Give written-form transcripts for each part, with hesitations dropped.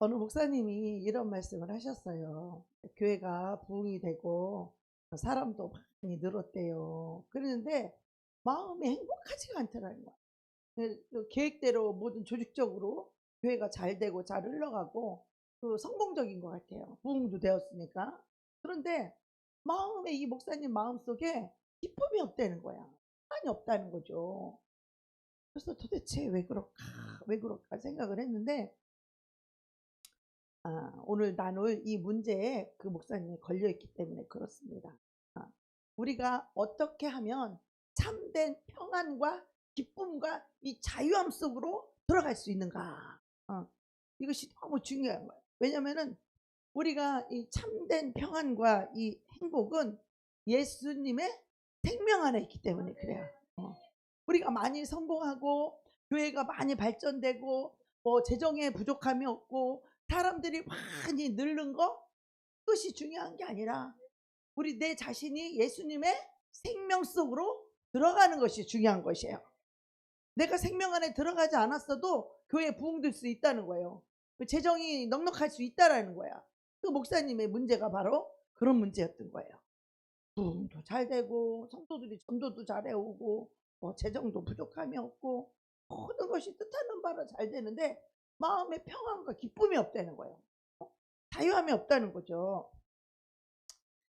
어느 목사님이 이런 말씀을 하셨어요. 교회가 부흥이 되고 사람도 많이 늘었대요. 그러는데 마음이 행복하지가 않더라는 거예요. 그 계획대로 모든 조직적으로 교회가 잘 되고 잘 흘러가고 그 성공적인 것 같아요. 부흥도 되었으니까. 그런데 마음에 이 목사님 마음속에 기쁨이 없다는 거야. 평안이 없다는 거죠. 그래서 도대체 왜 그럴까? 왜 그럴까 생각을 했는데 오늘 나눌 이 문제에 그 목사님이 걸려 있기 때문에 그렇습니다. 아, 우리가 어떻게 하면 참된 평안과 기쁨과 이 자유함 속으로 들어갈 수 있는가? 이것이 너무 중요한 거예요. 왜냐면은 우리가 이 참된 평안과 이 행복은 예수님의 생명 안에 있기 때문에 그래요. 우리가 많이 성공하고 교회가 많이 발전되고 뭐 재정에 부족함이 없고 사람들이 많이 늘는 거, 그것이 중요한 게 아니라 우리 내 자신이 예수님의 생명 속으로 들어가는 것이 중요한 것이에요. 내가 생명 안에 들어가지 않았어도 교회 부흥될 수 있다는 거예요. 재정이 넉넉할 수 있다라는 거야. 그 목사님의 문제가 바로 그런 문제였던 거예요. 부흥도 잘 되고 성도들이 전도도 잘 해오고 뭐 재정도 부족함이 없고 모든 것이 뜻하는 바로 잘 되는데 마음의 평안과 기쁨이 없다는 거예요. 자유함이 없다는 거죠.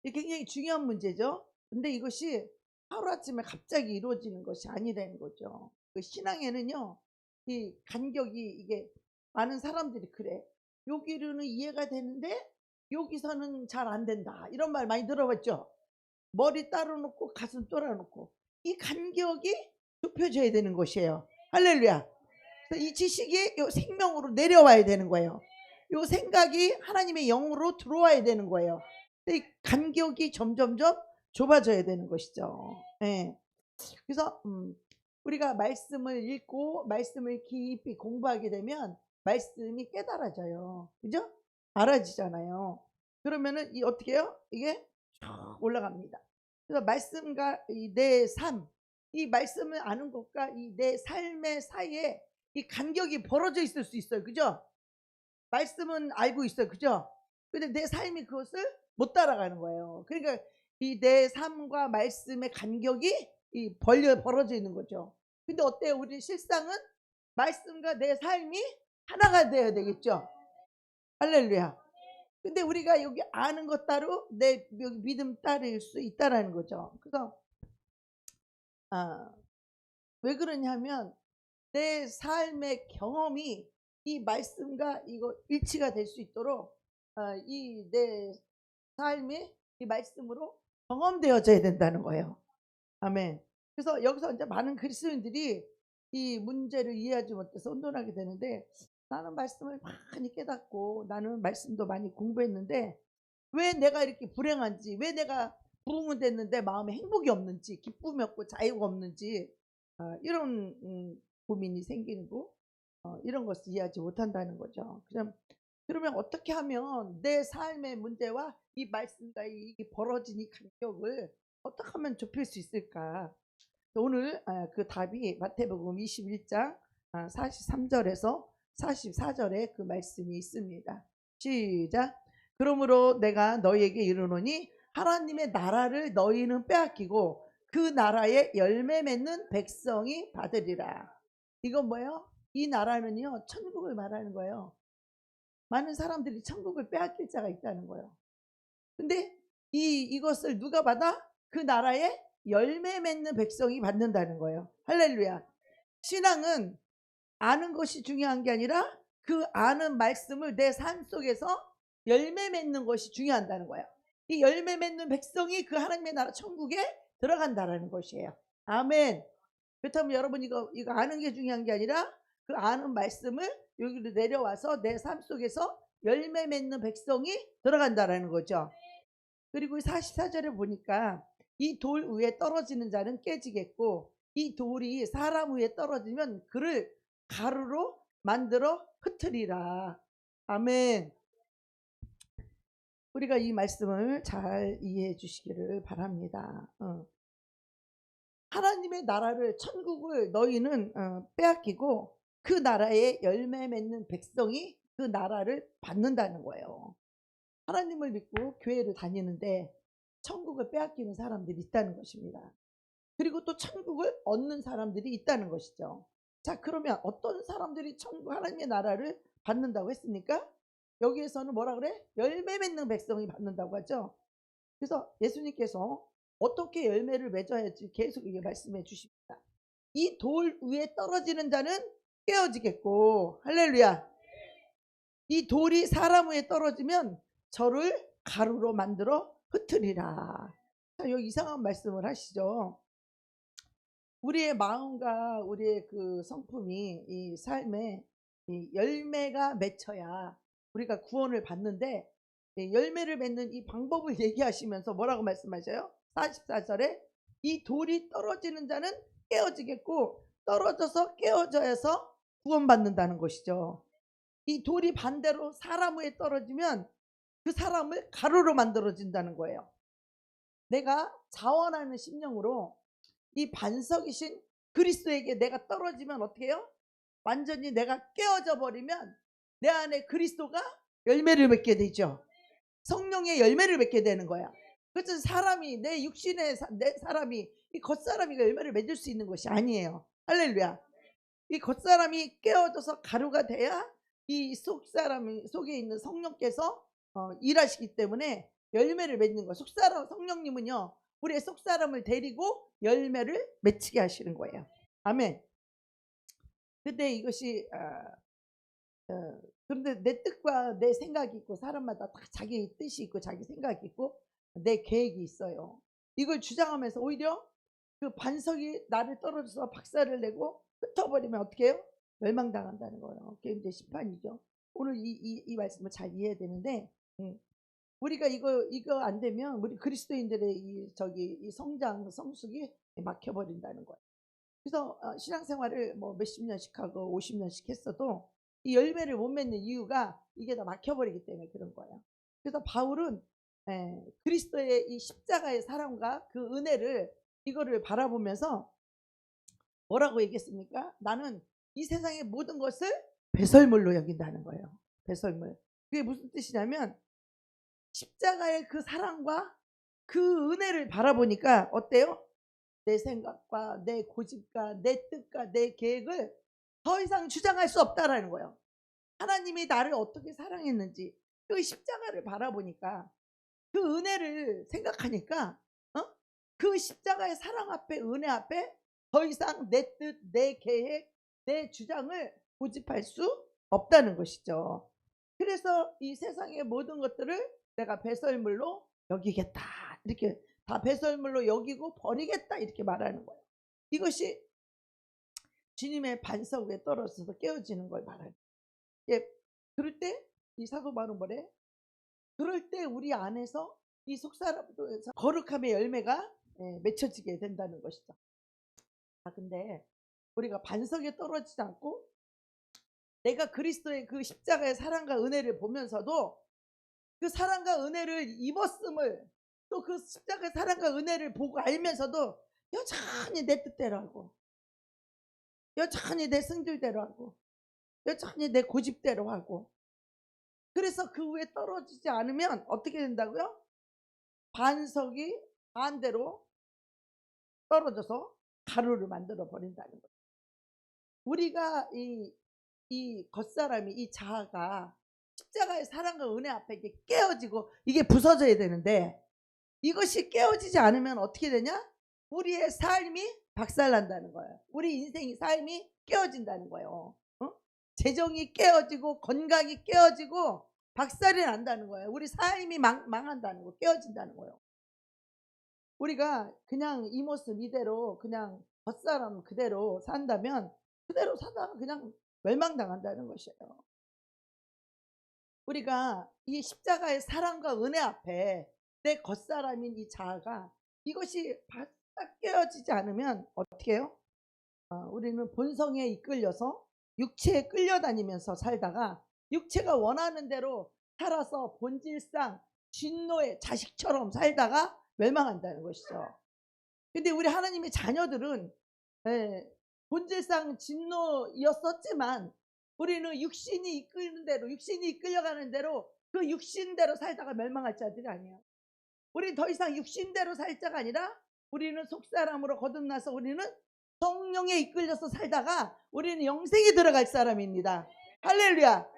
이게 굉장히 중요한 문제죠. 근데 이것이 하루아침에 갑자기 이루어지는 것이 아니라는 거죠. 그 신앙에는요, 이 간격이 이게 많은 사람들이 그래. 여기로는 이해가 되는데 여기서는 잘 안 된다. 이런 말 많이 들어봤죠. 머리 따로 놓고 가슴 따로 놓고 이 간격이 좁혀져야 되는 것이에요. 할렐루야. 그래서 이 지식이 요 생명으로 내려와야 되는 거예요. 요 생각이 하나님의 영으로 들어와야 되는 거예요. 이 간격이 점점점 좁아져야 되는 것이죠. 예. 그래서 우리가 말씀을 읽고 말씀을 깊이 공부하게 되면 말씀이 깨달아져요. 그죠? 알아지잖아요. 그러면은 이 어떻게 해요? 이게 쭉 올라갑니다. 그래서 말씀과 이 내 삶, 이 말씀을 아는 것과 이 내 삶의 사이에 이 간격이 벌어져 있을 수 있어요. 그죠? 말씀은 알고 있어요. 그죠? 근데 내 삶이 그것을 못 따라가는 거예요. 그러니까 이 내 삶과 말씀의 간격이 이 벌어져 있는 거죠. 근데 어때요? 우리 실상은 말씀과 내 삶이 하나가 되어야 되겠죠. 할렐루야. 근데 우리가 여기 아는 것 따로 내 여기 믿음 따를 수 있다라는 거죠. 그래서 아, 왜 그러냐면 내 삶의 경험이 이 말씀과 이거 일치가 될 수 있도록 이 내 삶이 이 말씀으로 경험되어져야 된다는 거예요. 아멘. 그래서 여기서 이제 많은 그리스도인들이 이 문제를 이해하지 못해서 혼돈하게 되는데, 나는 말씀을 많이 깨닫고 나는 말씀도 많이 공부했는데 왜 내가 이렇게 불행한지, 왜 내가 부흥은 됐는데 마음에 행복이 없는지, 기쁨이 없고 자유가 없는지, 이런 고민이 생기고 이런 것을 이해하지 못한다는 거죠. 그러면 어떻게 하면 내 삶의 문제와 이 말씀과 이 벌어진 이 간격을 어떻게 하면 좁힐 수 있을까? 오늘 그 답이 마태복음 21장 43절에서 44절에 그 말씀이 있습니다. 시작. 그러므로 내가 너희에게 이르노니 하나님의 나라를 너희는 빼앗기고 그 나라에 열매 맺는 백성이 받으리라. 이건 뭐예요? 이 나라는요, 천국을 말하는 거예요. 많은 사람들이 천국을 빼앗길 자가 있다는 거예요. 근데 이것을 누가 받아? 그 나라에 열매 맺는 백성이 받는다는 거예요. 할렐루야. 신앙은 아는 것이 중요한 게 아니라 그 아는 말씀을 내 삶 속에서 열매 맺는 것이 중요하다는 거예요. 이 열매 맺는 백성이 그 하나님의 나라 천국에 들어간다는 것이에요. 아멘. 그렇다면 여러분 이거 아는 게 중요한 게 아니라 그 아는 말씀을 여기로 내려와서 내 삶 속에서 열매 맺는 백성이 들어간다는 거죠. 그리고 44절에 보니까 이 돌 위에 떨어지는 자는 깨지겠고 이 돌이 사람 위에 떨어지면 그를 가루로 만들어 흩으리라. 아멘. 우리가 이 말씀을 잘 이해해 주시기를 바랍니다. 하나님의 나라를, 천국을 너희는 빼앗기고 그 나라에 열매 맺는 백성이 그 나라를 받는다는 거예요. 하나님을 믿고 교회를 다니는데 천국을 빼앗기는 사람들이 있다는 것입니다. 그리고 또 천국을 얻는 사람들이 있다는 것이죠. 자, 그러면 어떤 사람들이 천국 하나님의 나라를 받는다고 했습니까? 여기에서는 뭐라 그래? 열매 맺는 백성이 받는다고 하죠. 그래서 예수님께서 어떻게 열매를 맺어야지 계속 이게 말씀해 주십니다. 이 돌 위에 떨어지는 자는 깨어지겠고, 할렐루야. 이 돌이 사람 위에 떨어지면 저를 가루로 만들어 흩으리라. 자, 여기 이상한 말씀을 하시죠. 우리의 마음과 우리의 그 성품이 이 삶에 이 열매가 맺혀야 우리가 구원을 받는데, 열매를 맺는 이 방법을 얘기하시면서 뭐라고 말씀하셔요? 44절에 이 돌이 떨어지는 자는 깨어지겠고 떨어져서 깨어져서 구원받는다는 것이죠. 이 돌이 반대로 사람 위에 떨어지면 그 사람을 가루로 만들어진다는 거예요. 내가 자원하는 심령으로 이 반석이신 그리스도에게 내가 떨어지면 어떻게 해요? 완전히 내가 깨어져 버리면 내 안에 그리스도가 열매를 맺게 되죠. 성령의 열매를 맺게 되는 거야. 그래서 사람이 내 육신의 내 사람이 이 겉사람이 열매를 맺을 수 있는 것이 아니에요. 할렐루야. 이 겉사람이 깨어져서 가루가 돼야 이 속사람 속에 있는 성령께서 일하시기 때문에 열매를 맺는 거예요. 속사람 성령님은요, 우리의 속사람을 데리고 열매를 맺히게 하시는 거예요. 아멘. 근데 이것이 그런데 내 뜻과 내 생각이 있고 사람마다 다 자기 뜻이 있고 자기 생각이 있고 내 계획이 있어요. 이걸 주장하면서 오히려 그 반석이 나를 떨어져서 박살을 내고 흩어버리면 어떻게 해요? 멸망당한다는 거예요. 그게 이제 심판이죠. 오늘 이 말씀을 잘 이해해야 되는데, 우리가 이거 안 되면 우리 그리스도인들의 이 성장 성숙이 막혀버린다는 거예요. 그래서 신앙생활을 뭐 몇십 년씩 하고 50년씩 했어도 이 열매를 못 맺는 이유가 이게 다 막혀버리기 때문에 그런 거예요. 그래서 바울은 그리스도의 이 십자가의 사랑과 그 은혜를 이거를 바라보면서 뭐라고 얘기했습니까? 나는 이 세상의 모든 것을 배설물로 여긴다는 거예요. 배설물. 그게 무슨 뜻이냐면 십자가의 그 사랑과 그 은혜를 바라보니까 어때요? 내 생각과 내 고집과 내 뜻과 내 계획을 더 이상 주장할 수 없다라는 거예요. 하나님이 나를 어떻게 사랑했는지 그 십자가를 바라보니까 그 은혜를 생각하니까 그 십자가의 사랑 앞에 은혜 앞에 더 이상 내 뜻, 내 계획, 내 주장을 고집할 수 없다는 것이죠. 그래서 이 세상의 모든 것들을 내가 배설물로 여기겠다. 이렇게 다 배설물로 여기고 버리겠다. 이렇게 말하는 거예요. 이것이 주님의 반석 위에 떨어져서 깨어지는 걸 말하는 거예요. 그럴 때 이 사도 바울은 뭐래? 그럴 때 우리 안에서 이 속사람에서 거룩함의 열매가 맺혀지게 된다는 것이죠. 근데 우리가 반석에 떨어지지 않고 내가 그리스도의 그 십자가의 사랑과 은혜를 보면서도 그 사랑과 은혜를 입었음을 또 그 십자가의 사랑과 은혜를 보고 알면서도 여전히 내 뜻대로 하고 여전히 내 승질대로 하고 여전히 내 고집대로 하고, 그래서 그 위에 떨어지지 않으면 어떻게 된다고요? 반석이 반대로 떨어져서 가루를 만들어 버린다는 거예요. 우리가 이 겉사람이 이 자아가 십자가의 사랑과 은혜 앞에 이게 깨어지고 이게 부서져야 되는데 이것이 깨어지지 않으면 어떻게 되냐? 우리의 삶이 박살난다는 거예요. 우리 인생이 삶이 깨어진다는 거예요. 재정이 깨어지고 건강이 깨어지고 박살이 난다는 거예요. 우리 삶이 망한다는 거, 깨어진다는 거예요. 우리가 그냥 이 모습 이대로 그냥 겉사람 그대로 산다면 그대로 사다가 그냥 멸망당한다는 것이에요. 우리가 이 십자가의 사랑과 은혜 앞에 내 겉사람인 이 자아가 이것이 바싹 깨어지지 않으면 어떻게 해요? 우리는 본성에 이끌려서 육체에 끌려다니면서 살다가 육체가 원하는 대로 살아서 본질상 진노의 자식처럼 살다가 멸망한다는 것이죠. 근데 우리 하나님의 자녀들은 본질상 진노였었지만 우리는 육신이 이끄는 대로, 육신이 이끌려가는 대로 그 육신대로 살다가 멸망할 자들이 아니에요. 우리 더 이상 육신대로 살 자가 아니라 우리는 속사람으로 거듭나서 우리는 성령에 이끌려서 살다가 우리는 영생에 들어갈 사람입니다. 할렐루야.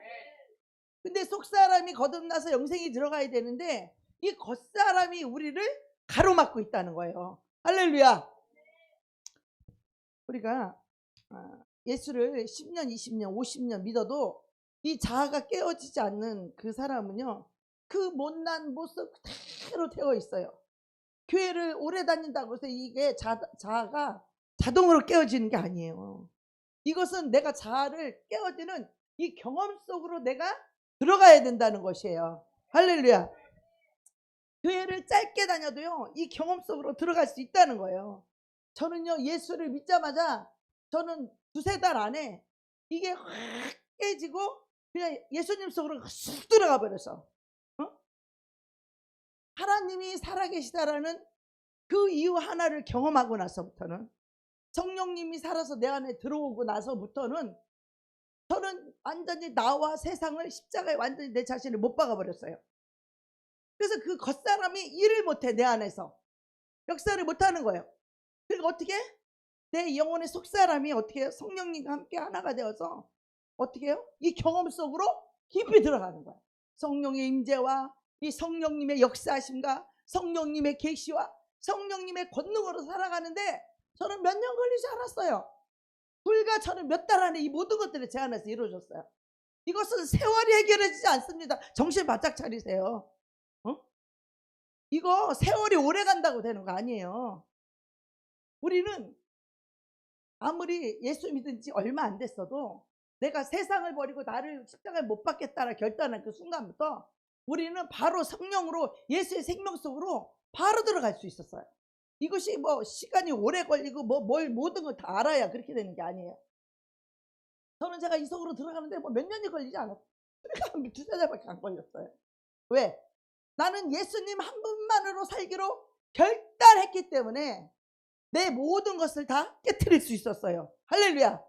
근데 속사람이 거듭나서 영생이 들어가야 되는데 이 겉사람이 우리를 가로막고 있다는 거예요. 할렐루야. 우리가 예수를 10년, 20년, 50년 믿어도 이 자아가 깨어지지 않는 그 사람은요, 그 못난 모습 그대로 되어 있어요. 교회를 오래 다닌다고 해서 이게 자아가 자동으로 깨어지는 게 아니에요. 이것은 내가 자아를 깨어지는 이 경험 속으로 내가 들어가야 된다는 것이에요. 할렐루야. 교회를 짧게 다녀도요, 이 경험 속으로 들어갈 수 있다는 거예요. 저는요, 예수를 믿자마자 저는 두세 달 안에 이게 확 깨지고 그냥 예수님 속으로 쑥 들어가 버려서 하나님이 살아계시다라는 그 이유 하나를 경험하고 나서부터는, 성령님이 살아서 내 안에 들어오고 나서부터는 저는 완전히 나와 세상을 십자가에 완전히 내 자신을 못 박아 버렸어요. 그래서 그 겉사람이 일을 못해. 내 안에서 역사를 못하는 거예요. 그러니까 어떻게 내 영혼의 속사람이 어떻게 해요? 성령님과 함께 하나가 되어서 어떻게 해요? 이 경험 속으로 깊이 들어가는 거예요. 성령의 임재와 이 성령님의 역사하심과 성령님의 계시와 성령님의 권능으로 살아가는데 저는 몇 년 걸리지 않았어요. 불과 저는 몇 달 안에 이 모든 것들이 제 안에서 이루어졌어요. 이것은 세월이 해결해지지 않습니다. 정신 바짝 차리세요. 이거 세월이 오래 간다고 되는 거 아니에요. 우리는 아무리 예수 믿은 지 얼마 안 됐어도 내가 세상을 버리고 나를 십자가에 못 박겠다라 결단한 그 순간부터 우리는 바로 성령으로 예수의 생명 속으로 바로 들어갈 수 있었어요. 이것이 뭐 시간이 오래 걸리고 뭘 모든 걸 다 알아야 그렇게 되는 게 아니에요. 저는 제가 이 속으로 들어가는데 뭐 몇 년이 걸리지 않았어요. 그러니까 두세 달밖에 안 걸렸어요. 왜? 나는 예수님 한 분만으로 살기로 결단했기 때문에 내 모든 것을 다 깨트릴 수 있었어요. 할렐루야.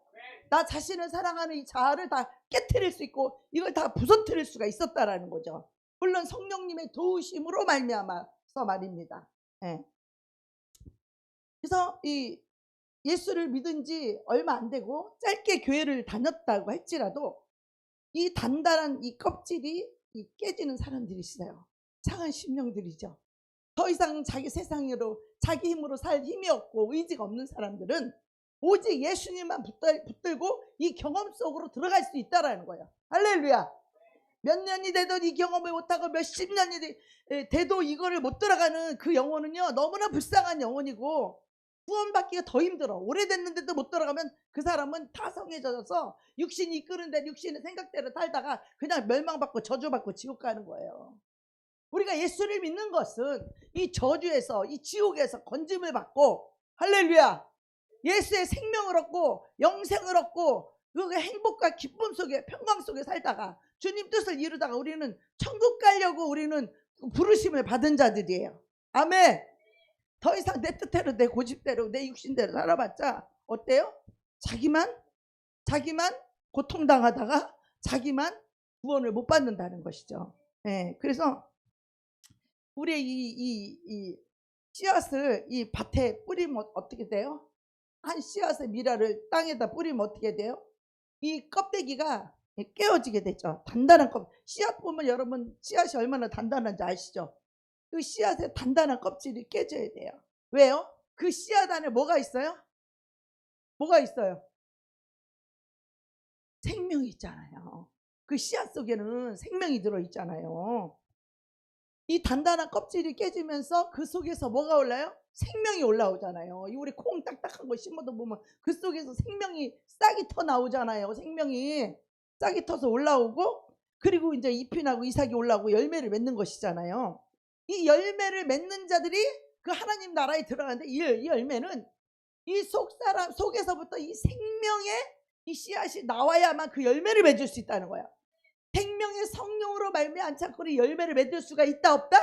나 자신을 사랑하는 이 자아를 다 깨트릴 수 있고 이걸 다 부서뜨릴 수가 있었다라는 거죠. 물론 성령님의 도우심으로 말미암아서 말입니다. 예. 그래서 이 예수를 믿은 지 얼마 안 되고 짧게 교회를 다녔다고 할지라도 이 단단한 이 껍질이 깨지는 사람들이 있어요. 상한 심령들이죠. 더 이상 자기 세상으로 자기 힘으로 살 힘이 없고 의지가 없는 사람들은 오직 예수님만 붙들고 이 경험 속으로 들어갈 수 있다라는 거예요. 할렐루야. 몇 년이 돼도 이 경험을 못하고 몇십 년이 돼도 이거를 못 들어가는 그 영혼은요, 너무나 불쌍한 영혼이고 구원받기가 더 힘들어. 오래됐는데도 못 들어가면 그 사람은 타성해져서 육신이 이끄는 대로 육신의 생각대로 살다가 그냥 멸망받고 저주받고 지옥 가는 거예요. 우리가 예수를 믿는 것은 이 저주에서 이 지옥에서 건짐을 받고, 할렐루야, 예수의 생명을 얻고 영생을 얻고 그 행복과 기쁨 속에 평강 속에 살다가 주님 뜻을 이루다가 우리는 천국 가려고 우리는 부르심을 받은 자들이에요. 아멘. 더 이상 내 뜻대로 내 고집대로 내 육신대로 살아봤자 어때요? 자기만 고통당하다가 자기만 구원을 못 받는다는 것이죠. 네, 그래서 우리의 이 씨앗을 이 밭에 뿌리면 어떻게 돼요? 한 씨앗의 미라를 땅에다 뿌리면 어떻게 돼요? 이 껍데기가 깨어지게 되죠. 단단한 씨앗 보면 여러분 씨앗이 얼마나 단단한지 아시죠? 그 씨앗의 단단한 껍질이 깨져야 돼요. 왜요? 그 씨앗 안에 뭐가 있어요? 뭐가 있어요? 생명이 있잖아요. 그 씨앗 속에는 생명이 들어있잖아요. 이 단단한 껍질이 깨지면서 그 속에서 뭐가 올라요? 생명이 올라오잖아요. 우리 콩 딱딱한 거 심어도 보면 그 속에서 생명이 싹이 터 나오잖아요. 생명이 싹이 터서 올라오고, 그리고 이제 잎이 나고 이삭이 올라오고 열매를 맺는 것이잖아요. 이 열매를 맺는 자들이 그 하나님 나라에 들어가는데 이 열매는 이 속사람 속에서부터 이 생명의 이 씨앗이 나와야만 그 열매를 맺을 수 있다는 거야. 생명의 성령으로 말미암지 않고 열매를 맺을 수가 있다 없다?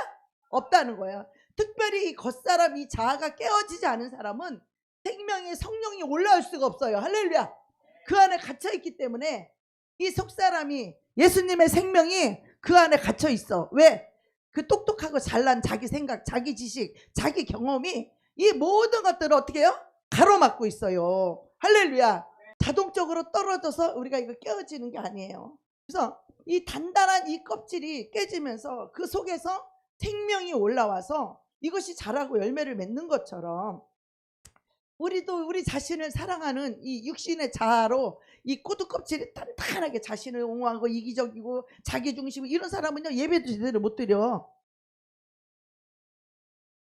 없다는 거야. 특별히 이 겉사람 이 자아가 깨어지지 않은 사람은 생명의 성령이 올라올 수가 없어요. 할렐루야. 그 안에 갇혀있기 때문에 이 속사람이 예수님의 생명이 그 안에 갇혀 있어. 왜? 그 똑똑하고 잘난 자기 생각, 자기 지식, 자기 경험이 이 모든 것들을 어떻게 해요? 가로막고 있어요. 할렐루야. 자동적으로 떨어져서 우리가 이거 깨어지는 게 아니에요. 그래서 이 단단한 이 껍질이 깨지면서 그 속에서 생명이 올라와서 이것이 자라고 열매를 맺는 것처럼 우리도 우리 자신을 사랑하는 이 육신의 자아로 이 꼬두 껍질이 단단하게 자신을 옹호하고 이기적이고 자기중심이고 이런 사람은요 예배도 제대로 못 드려.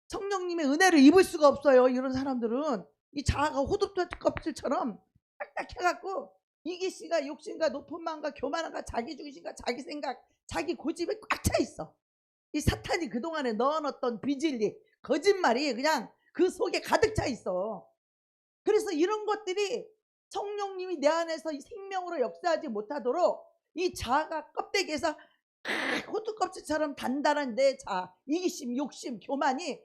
성령님의 은혜를 입을 수가 없어요. 이런 사람들은 이 자아가 호두뼈 껍질처럼 딱딱해갖고 이기씨가 욕심과 높은 마음과 교만함과 자기중심과 자기 생각 자기 고집에 꽉 차 있어. 이 사탄이 그동안에 넣어놨던 비진리 거짓말이 그냥 그 속에 가득 차 있어. 그래서 이런 것들이 성령님이 내 안에서 이 생명으로 역사하지 못하도록 이 자아가 껍데기에서 호두 껍질처럼 단단한 내 자아, 이기심, 욕심, 교만이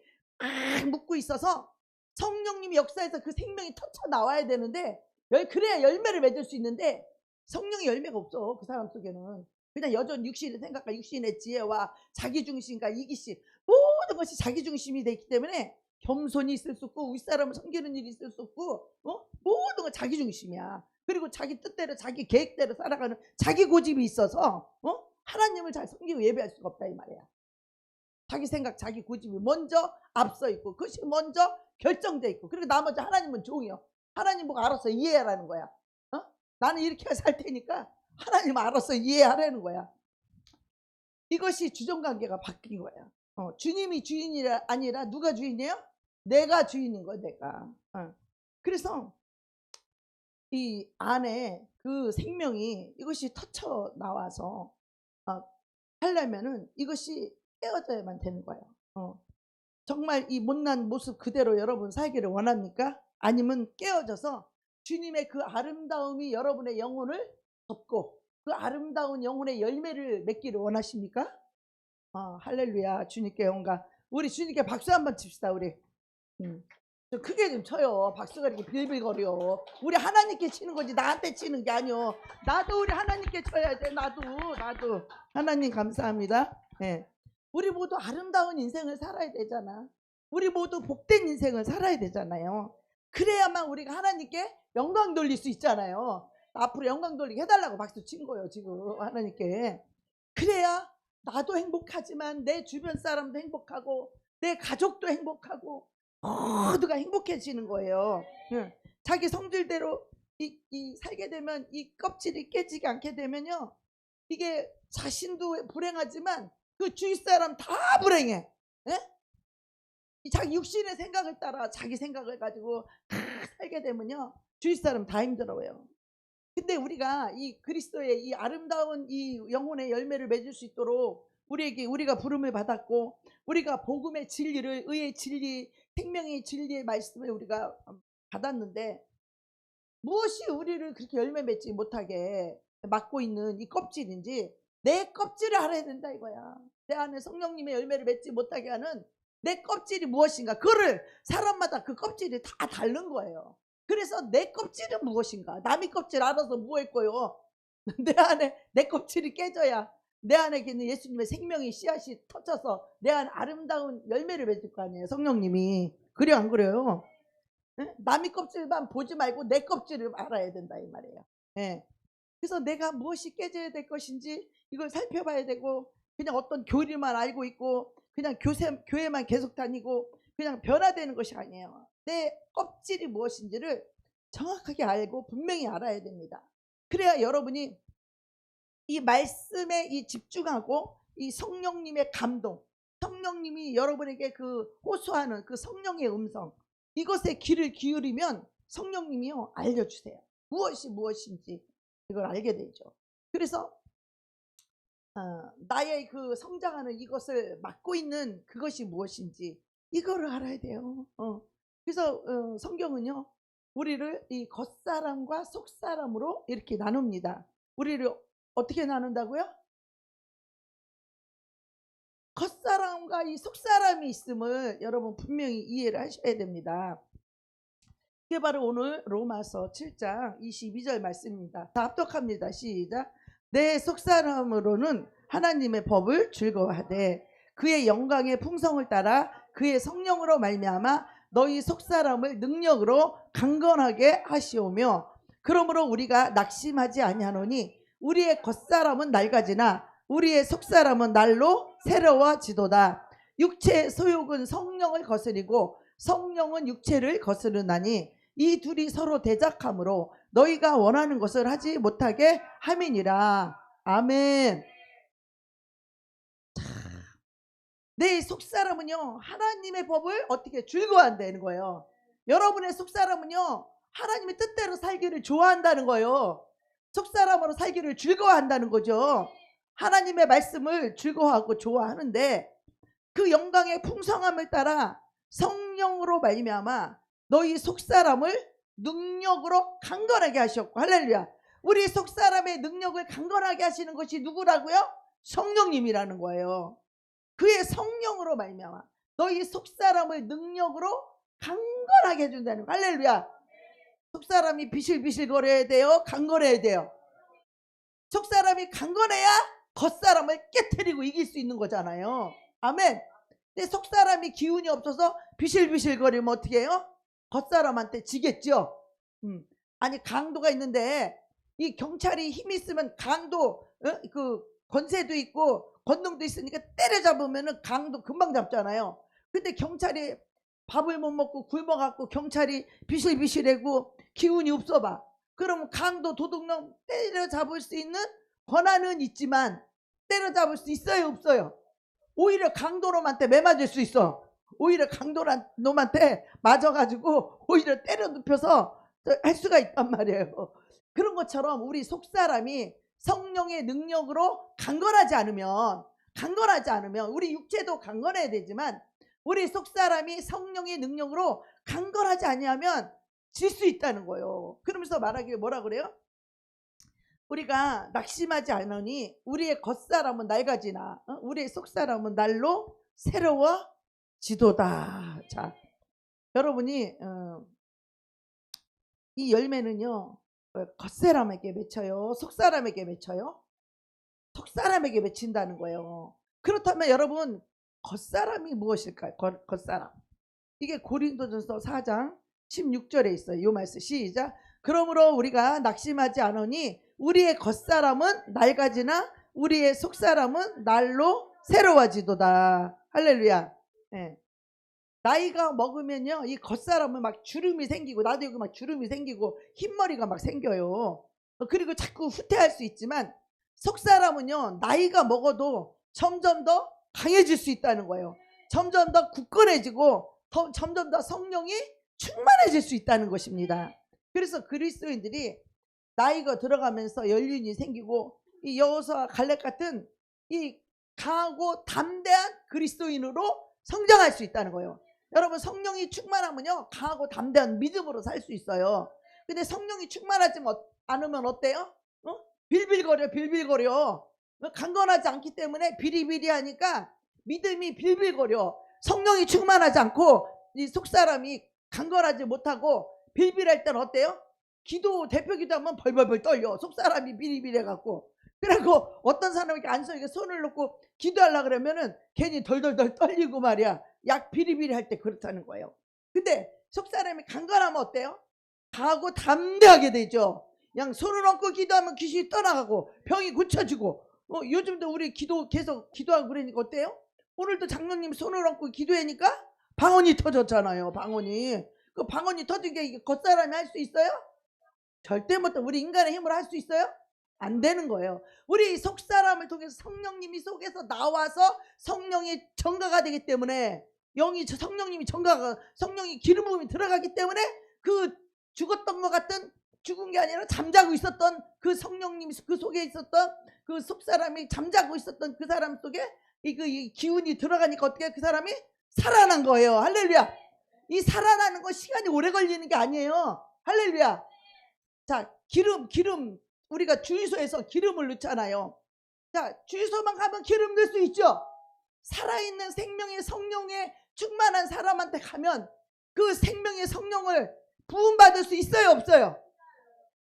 묶고 있어서 성령님이 역사해서 그 생명이 터쳐 나와야 되는데 그래야 열매를 맺을 수 있는데 성령의 열매가 없어. 그 사람 속에는 그냥 여전히 육신의 생각과 육신의 지혜와 자기중심과 이기심 모든 것이 자기중심이 되기 때문에 겸손이 있을 수 없고 윗사람을 섬기는 일이 있을 수 없고 모든 건 자기중심이야. 그리고 자기 뜻대로 자기 계획대로 살아가는 자기 고집이 있어서 하나님을 잘 섬기고 예배할 수가 없다 이 말이야. 자기 생각 자기 고집이 먼저 앞서 있고 그것이 먼저 결정돼 있고 그리고 나머지 하나님은 종이요. 하나님 보고 알아서 이해하라는 거야. 나는 이렇게 살 테니까 하나님 알아서 이해하라는 거야. 이것이 주종관계가 바뀐 거야. 주님이 주인이 아니라 누가 주인이에요? 내가 주인인 거야 내가. 그래서 이 안에 그 생명이 이것이 터쳐 나와서 하려면은 이것이 깨어져야만 되는 거예요. 정말 이 못난 모습 그대로 여러분 살기를 원합니까? 아니면 깨어져서 주님의 그 아름다움이 여러분의 영혼을 덮고 그 아름다운 영혼의 열매를 맺기를 원하십니까? 할렐루야. 주님께 영광. 우리 주님께 박수 한번 칩시다. 우리 좀 크게 좀 쳐요. 박수가 이렇게 빌빌거려. 우리 하나님께 치는 거지 나한테 치는 게 아니요. 나도 우리 하나님께 쳐야 돼. 나도 하나님 감사합니다. 네. 우리 모두 아름다운 인생을 살아야 되잖아. 우리 모두 복된 인생을 살아야 되잖아요. 그래야만 우리가 하나님께 영광 돌릴 수 있잖아요. 앞으로 영광 돌리게 해달라고 박수 친 거예요 지금 하나님께. 그래야 나도 행복하지만 내 주변 사람도 행복하고 내 가족도 행복하고 모두가 행복해지는 거예요. 자기 성질대로 살게 되면 이 껍질이 깨지지 않게 되면요 이게 자신도 불행하지만 그 주위 사람 다 불행해. 자기 육신의 생각을 따라 자기 생각을 가지고 살게 되면요 주위 사람 다 힘들어요. 근데 우리가 이 그리스도의 이 아름다운 이 영혼의 열매를 맺을 수 있도록 우리가 부름을 받았고 우리가 복음의 진리를 의의 진리 생명의 진리의 말씀을 우리가 받았는데 무엇이 우리를 그렇게 열매 맺지 못하게 막고 있는 이 껍질인지 내 껍질을 알아야 된다 이거야. 내 안에 성령님의 열매를 맺지 못하게 하는 내 껍질이 무엇인가 그거를 사람마다 그 껍질이 다 다른 거예요. 그래서 내 껍질은 무엇인가 남의 껍질 알아서 뭐 할 거요. 내 안에 내 껍질이 깨져야 내 안에 있는 예수님의 생명이 씨앗이 터져서 내 안에 아름다운 열매를 맺을 거 아니에요 성령님이. 그래요 안 그래요? 남의 껍질만 보지 말고 내 껍질을 알아야 된다 이 말이에요. 그래서 내가 무엇이 깨져야 될 것인지 이걸 살펴봐야 되고 그냥 어떤 교리만 알고 있고 그냥 교회만 계속 다니고 그냥 변화되는 것이 아니에요. 내 껍질이 무엇인지를 정확하게 알고 분명히 알아야 됩니다. 그래야 여러분이 이 말씀에 이 집중하고 이 성령님의 감동 성령님이 여러분에게 그 호소하는 그 성령의 음성 이것에 귀를 기울이면 성령님이요 알려주세요. 무엇이 무엇인지 이걸 알게 되죠. 그래서 나의 그 성장하는 이것을 막고 있는 그것이 무엇인지 이거를 알아야 돼요. 그래서 성경은요 우리를 이 겉사람과 속사람으로 이렇게 나눕니다. 우리를 어떻게 나눈다고요? 겉사람과 이 속사람이 있음을 여러분 분명히 이해를 하셔야 됩니다. 이게 바로 오늘 로마서 7장 22절 말씀입니다. 다 합독합니다. 시작. 내 속사람으로는 하나님의 법을 즐거워하되 그의 영광의 풍성을 따라 그의 성령으로 말미암아 너희 속사람을 능력으로 강건하게 하시오며 그러므로 우리가 낙심하지 아니하노니 우리의 겉사람은 낡아지나 우리의 속사람은 날로 새로워지도다. 육체의 소욕은 성령을 거스리고 성령은 육체를 거스르나니 이 둘이 서로 대적하므로 너희가 원하는 것을 하지 못하게 함이니라. 아멘. 내 속사람은요 하나님의 법을 어떻게 즐거워한다는 거예요. 여러분의 속사람은요 하나님의 뜻대로 살기를 좋아한다는 거예요. 속사람으로 살기를 즐거워한다는 거죠. 하나님의 말씀을 즐거워하고 좋아하는데 그 영광의 풍성함을 따라 성령으로 말미암아 너희 속사람을 능력으로 강건하게 하셨고, 할렐루야. 우리 속사람의 능력을 강건하게 하시는 것이 누구라고요? 성령님이라는 거예요. 그의 성령으로 말미암아 너희 속사람을 능력으로 강건하게 해준다는 거예요. 할렐루야. 속사람이 비실비실 거려야 돼요? 강건해야 돼요? 속사람이 강건해야 겉사람을 깨트리고 이길 수 있는 거잖아요. 아멘. 근데 속사람이 기운이 없어서 비실비실 거리면 어떻게 해요? 겉사람한테 지겠죠. 아니 강도가 있는데 이 경찰이 힘이 있으면 강도 그 권세도 있고 권능도 있으니까 때려잡으면은 강도 금방 잡잖아요. 근데 경찰이 밥을 못 먹고 굶어갖고 경찰이 비실비실하고 기운이 없어 봐. 그러면 강도 도둑놈 때려잡을 수 있는 권한은 있지만 때려잡을 수 있어요 없어요? 오히려 강도놈한테 매맞을 수 있어. 오히려 강도놈한테 맞아가지고 오히려 때려 눕혀서 할 수가 있단 말이에요. 그런 것처럼 우리 속사람이 성령의 능력으로 강건하지 않으면 우리 육체도 강건해야 되지만 우리 속사람이 성령의 능력으로 강건하지 아니하면 질 수 있다는 거예요. 그러면서 말하기를 뭐라 그래요? 우리가 낙심하지 않으니 우리의 겉사람은 낡아지나 우리의 속사람은 날로 새로워지도다. 자, 여러분이 이 열매는요 겉사람에게 맺혀요? 속사람에게 맺혀요? 속사람에게 맺힌다는 거예요. 그렇다면 여러분 겉사람이 무엇일까요? 겉사람. 이게 고린도전서 4장 16절에 있어요. 이 말씀 시작. 그러므로 우리가 낙심하지 않으니 우리의 겉사람은 낡아지나 우리의 속사람은 날로 새로워지도다. 할렐루야. 네. 나이가 먹으면요 이 겉사람은 막 주름이 생기고 나도 여기 막 주름이 생기고 흰머리가 막 생겨요. 그리고 자꾸 후퇴할 수 있지만 속사람은요 나이가 먹어도 점점 더 강해질 수 있다는 거예요. 점점 더 굳건해지고 점점 더 성령이 충만해질 수 있다는 것입니다. 그래서 그리스도인들이 나이가 들어가면서 연륜이 생기고 이 여호수아 갈렙 같은 이 강하고 담대한 그리스도인으로 성장할 수 있다는 거예요. 여러분 성령이 충만하면요 강하고 담대한 믿음으로 살 수 있어요. 근데 성령이 충만하지 않으면 어때요? 빌빌거려. 강건하지 않기 때문에 비리비리하니까 믿음이 빌빌거려. 성령이 충만하지 않고 이 속사람이 강건하지 못하고 빌빌할 때는 어때요? 대표 기도하면 벌벌벌 떨려. 속사람이 비리비리해갖고. 그리고 어떤 사람이 안석에 손을 놓고 기도하려고 그러면은 괜히 덜덜덜 떨리고 말이야. 약 비리비리 할 때 그렇다는 거예요. 근데 속사람이 강건하면 어때요? 강하고 담대하게 되죠. 그냥 손을 얹고 기도하면 귀신이 떠나가고 병이 고쳐지고 요즘도 우리 계속 기도하고 그러니까 어때요? 오늘도 장로님 손을 얹고 기도하니까 방언이 터졌잖아요. 방언이. 그 방언이 터진 게 이게 겉사람이 할 수 있어요? 절대 못해. 우리 인간의 힘으로 할 수 있어요? 안 되는 거예요. 우리 속사람을 통해서 성령님이 속에서 나와서 성령이 정가가 되기 때문에 성령님이 성령이 기름 부음이 들어가기 때문에 그 죽었던 것 같은 죽은 게 아니라 잠자고 있었던 그 성령님이 그 속에 있었던 그 속사람이 잠자고 있었던 그 사람 속에 이 기운이 들어가니까 어떻게 그 사람이 살아난 거예요. 할렐루야. 이 살아나는 건 시간이 오래 걸리는 게 아니에요. 할렐루야. 자, 기름 우리가 주유소에서 기름을 넣잖아요. 자, 주유소만 가면 기름 넣을 수 있죠. 살아있는 생명의 성령에 충만한 사람한테 가면 그 생명의 성령을 부음 받을 수 있어요, 없어요?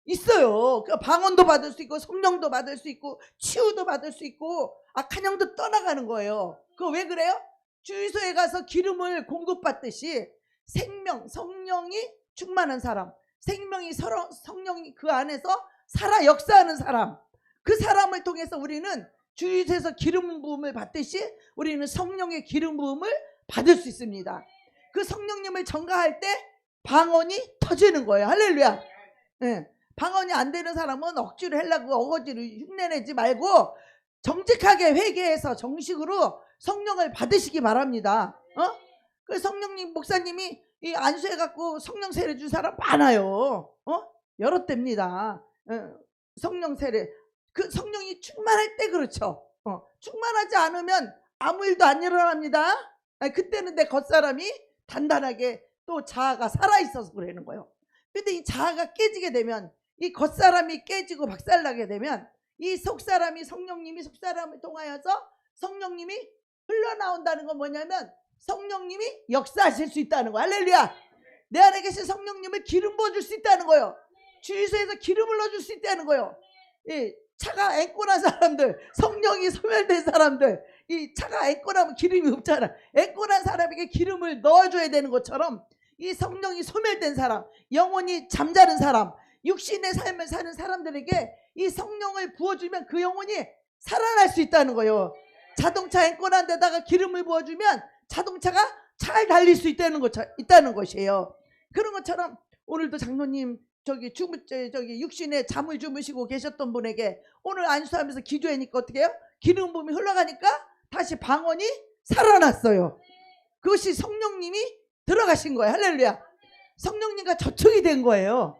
있어요. 그 방언도 받을 수 있고 성령도 받을 수 있고 치유도 받을 수 있고 악한 영도 떠나가는 거예요. 그거 왜 그래요? 주유소에 가서 기름을 공급받듯이 생명, 성령이 충만한 사람, 성령이 그 안에서 살아 역사하는 사람, 그 사람을 통해서 우리는 주유소에서 기름 부음을 받듯이 우리는 성령의 기름 부음을 받을 수 있습니다. 그 성령님을 전가할 때 방언이 터지는 거예요. 할렐루야. 네. 방언이 안 되는 사람은 억지로 하려고 어거지로 흉내내지 말고 정직하게 회개해서 정식으로 성령을 받으시기 바랍니다. 그 성령님 목사님이 이 안수해 갖고 성령 세례 준 사람 많아요. 여러 때입니다. 성령 세례, 그 성령이 충만할 때 그렇죠. 충만하지 않으면 아무 일도 안 일어납니다. 그때는 내 겉사람이 단단하게 또 자아가 살아있어서 그러는 거예요. 근데 이 자아가 깨지게 되면, 이 겉사람이 깨지고 박살나게 되면 이 속사람이, 성령님이 속사람을 통하여서 성령님이 흘러나온다는 건 뭐냐면 성령님이 역사하실 수 있다는 거야. 할렐루야. 내 안에 계신 성령님을 기름 부어줄 수 있다는 거예요. 주유소에서 기름을 넣어줄 수 있다는 거예요. 이 차가 앵꼬난 사람들, 성령이 소멸된 사람들, 이 차가 앵꼬나면 기름이 없잖아. 앵꼬난 사람에게 기름을 넣어줘야 되는 것처럼 이 성령이 소멸된 사람, 영혼이 잠자는 사람, 육신의 삶을 사는 사람들에게 이 성령을 부어주면 그 영혼이 살아날 수 있다는 거예요. 자동차 앵꼬난 데다가 기름을 부어주면 자동차가 잘 달릴 수 있다는 것이에요. 그런 것처럼 오늘도 장로님 저기 육신에 잠을 주무시고 계셨던 분에게 오늘 안수하면서 기도하니까 어떻게 해요? 기름 부음이 흘러가니까 다시 방언이 살아났어요. 그것이 성령님이 들어가신 거예요. 할렐루야. 성령님과 접촉이 된 거예요.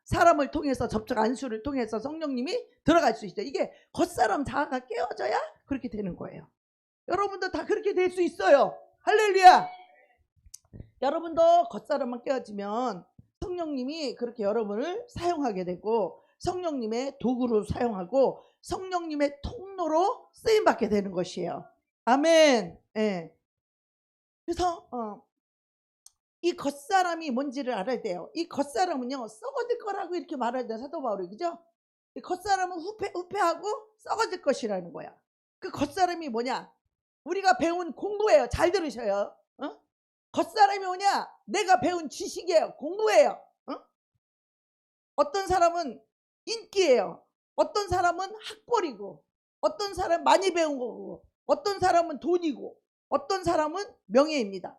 사람을 통해서 접촉, 안수를 통해서 성령님이 들어갈 수 있죠. 이게 겉사람 자아가 깨어져야 그렇게 되는 거예요. 여러분도 다 그렇게 될 수 있어요. 할렐루야. 여러분도 겉사람만 깨어지면 성령님이 그렇게 여러분을 사용하게 되고 성령님의 도구로 사용하고 성령님의 통로로 쓰임받게 되는 것이에요. 아멘. 예. 그래서 이 겉사람이 뭔지를 알아야 돼요. 이 겉사람은요 썩어질 거라고 이렇게 말할 때 사도 바울이, 그죠? 이 겉사람은 후패하고 썩어질 것이라는 거야. 그 겉사람이 뭐냐? 우리가 배운 공부예요. 잘 들으셔요. 겉사람이 뭐냐? 내가 배운 지식이에요. 공부예요. 어떤 사람은 인기예요. 어떤 사람은 학벌이고, 어떤 사람은 많이 배운 거고, 어떤 사람은 돈이고, 어떤 사람은 명예입니다.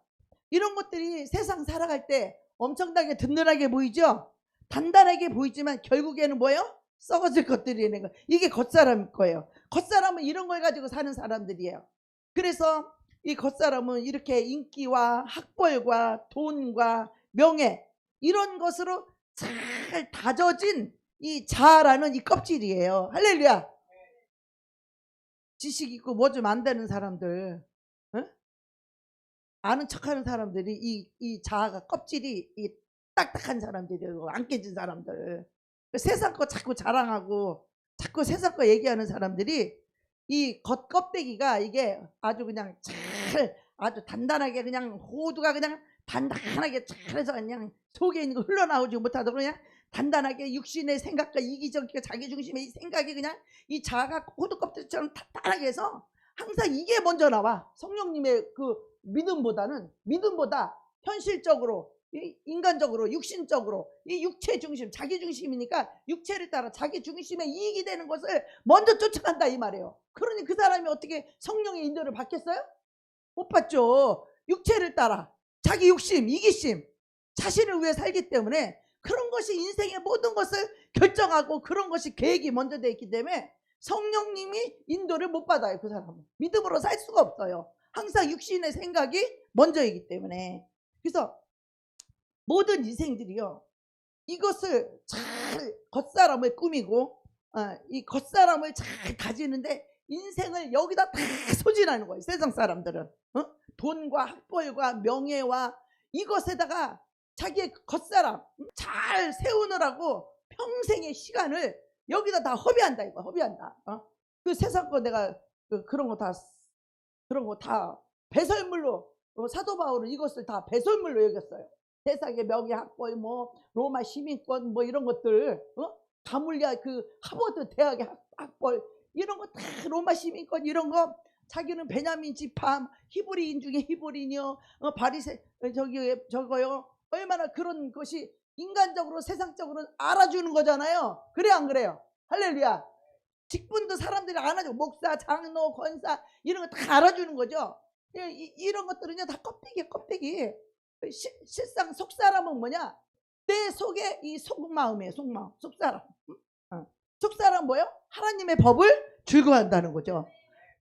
이런 것들이 세상 살아갈 때 엄청나게 든든하게 보이죠? 단단하게 보이지만 결국에는 뭐예요? 썩어질 것들이라는 거예요. 이게 겉사람일 거예요. 겉사람은 이런 걸 가지고 사는 사람들이에요. 그래서 이 겉사람은 이렇게 인기와 학벌과 돈과 명예, 이런 것으로 잘 다져진 이 자아라는 이 껍질이에요. 할렐루야. 지식 있고 뭐 좀 안 되는 사람들, 아는 척하는 사람들이 이 자아가 껍질이 이 딱딱한 사람들이에요. 안 깨진 사람들, 세상 거 자꾸 자랑하고 자꾸 세상 거 얘기하는 사람들이 이 겉껍데기가 이게 아주 그냥 잘, 아주 단단하게 그냥 호두가 그냥 단단하게 잘해서 그냥 속에 있는 거 흘러나오지 못하도록 그냥 단단하게 육신의 생각과 이기적이고 자기중심의 이 생각이 그냥 이 자아가 호두 껍데기처럼 단단하게 해서 항상 이게 먼저 나와. 성령님의 그 믿음보다 현실적으로, 인간적으로, 육신적으로, 이 육체 중심, 자기 중심이니까 육체를 따라 자기 중심에 이익이 되는 것을 먼저 쫓아간다 이 말이에요. 그러니 그 사람이 어떻게 성령의 인도를 받겠어요? 못 받죠. 육체를 따라 자기 욕심, 이기심, 자신을 위해 살기 때문에 그런 것이 인생의 모든 것을 결정하고 그런 것이 계획이 먼저 되어 있기 때문에 성령님이 인도를 못 받아요. 그 사람은 믿음으로 살 수가 없어요. 항상 육신의 생각이 먼저이기 때문에. 그래서 모든 인생들이요 이것을 잘 겉사람을 꾸미고 이 겉사람을 잘 다지는데 인생을 여기다 다 소진하는 거예요. 세상 사람들은 돈과 학벌과 명예와 이것에다가 자기의 겉사람 잘 세우느라고 평생의 시간을 여기다 다 허비한다 이거. 허비한다. 그 세상 거 내가 그런 거 다 배설물로, 사도 바울은 이것을 다 배설물로 여겼어요. 세상의 명예학벌, 뭐 로마 시민권, 뭐 이런 것들, 가물랴 그 하버드 대학의 학벌 이런 거 다 로마 시민권 이런 거 자기는 베냐민 지파 히브리인 중에 히브리인이요, 바리새 저거요. 얼마나 그런 것이 인간적으로 세상적으로 알아주는 거잖아요. 그래 안 그래요? 할렐루야. 직분도 사람들이 알아줘. 목사, 장로, 권사 이런 거 다 알아주는 거죠. 이런 것들은요 다 껍데기야, 껍데기. 실상 속사람은 뭐냐? 내 속에 이 속마음이에요. 속마음, 속사람. 속사람 뭐예요? 하나님의 법을 즐거워한다는 거죠.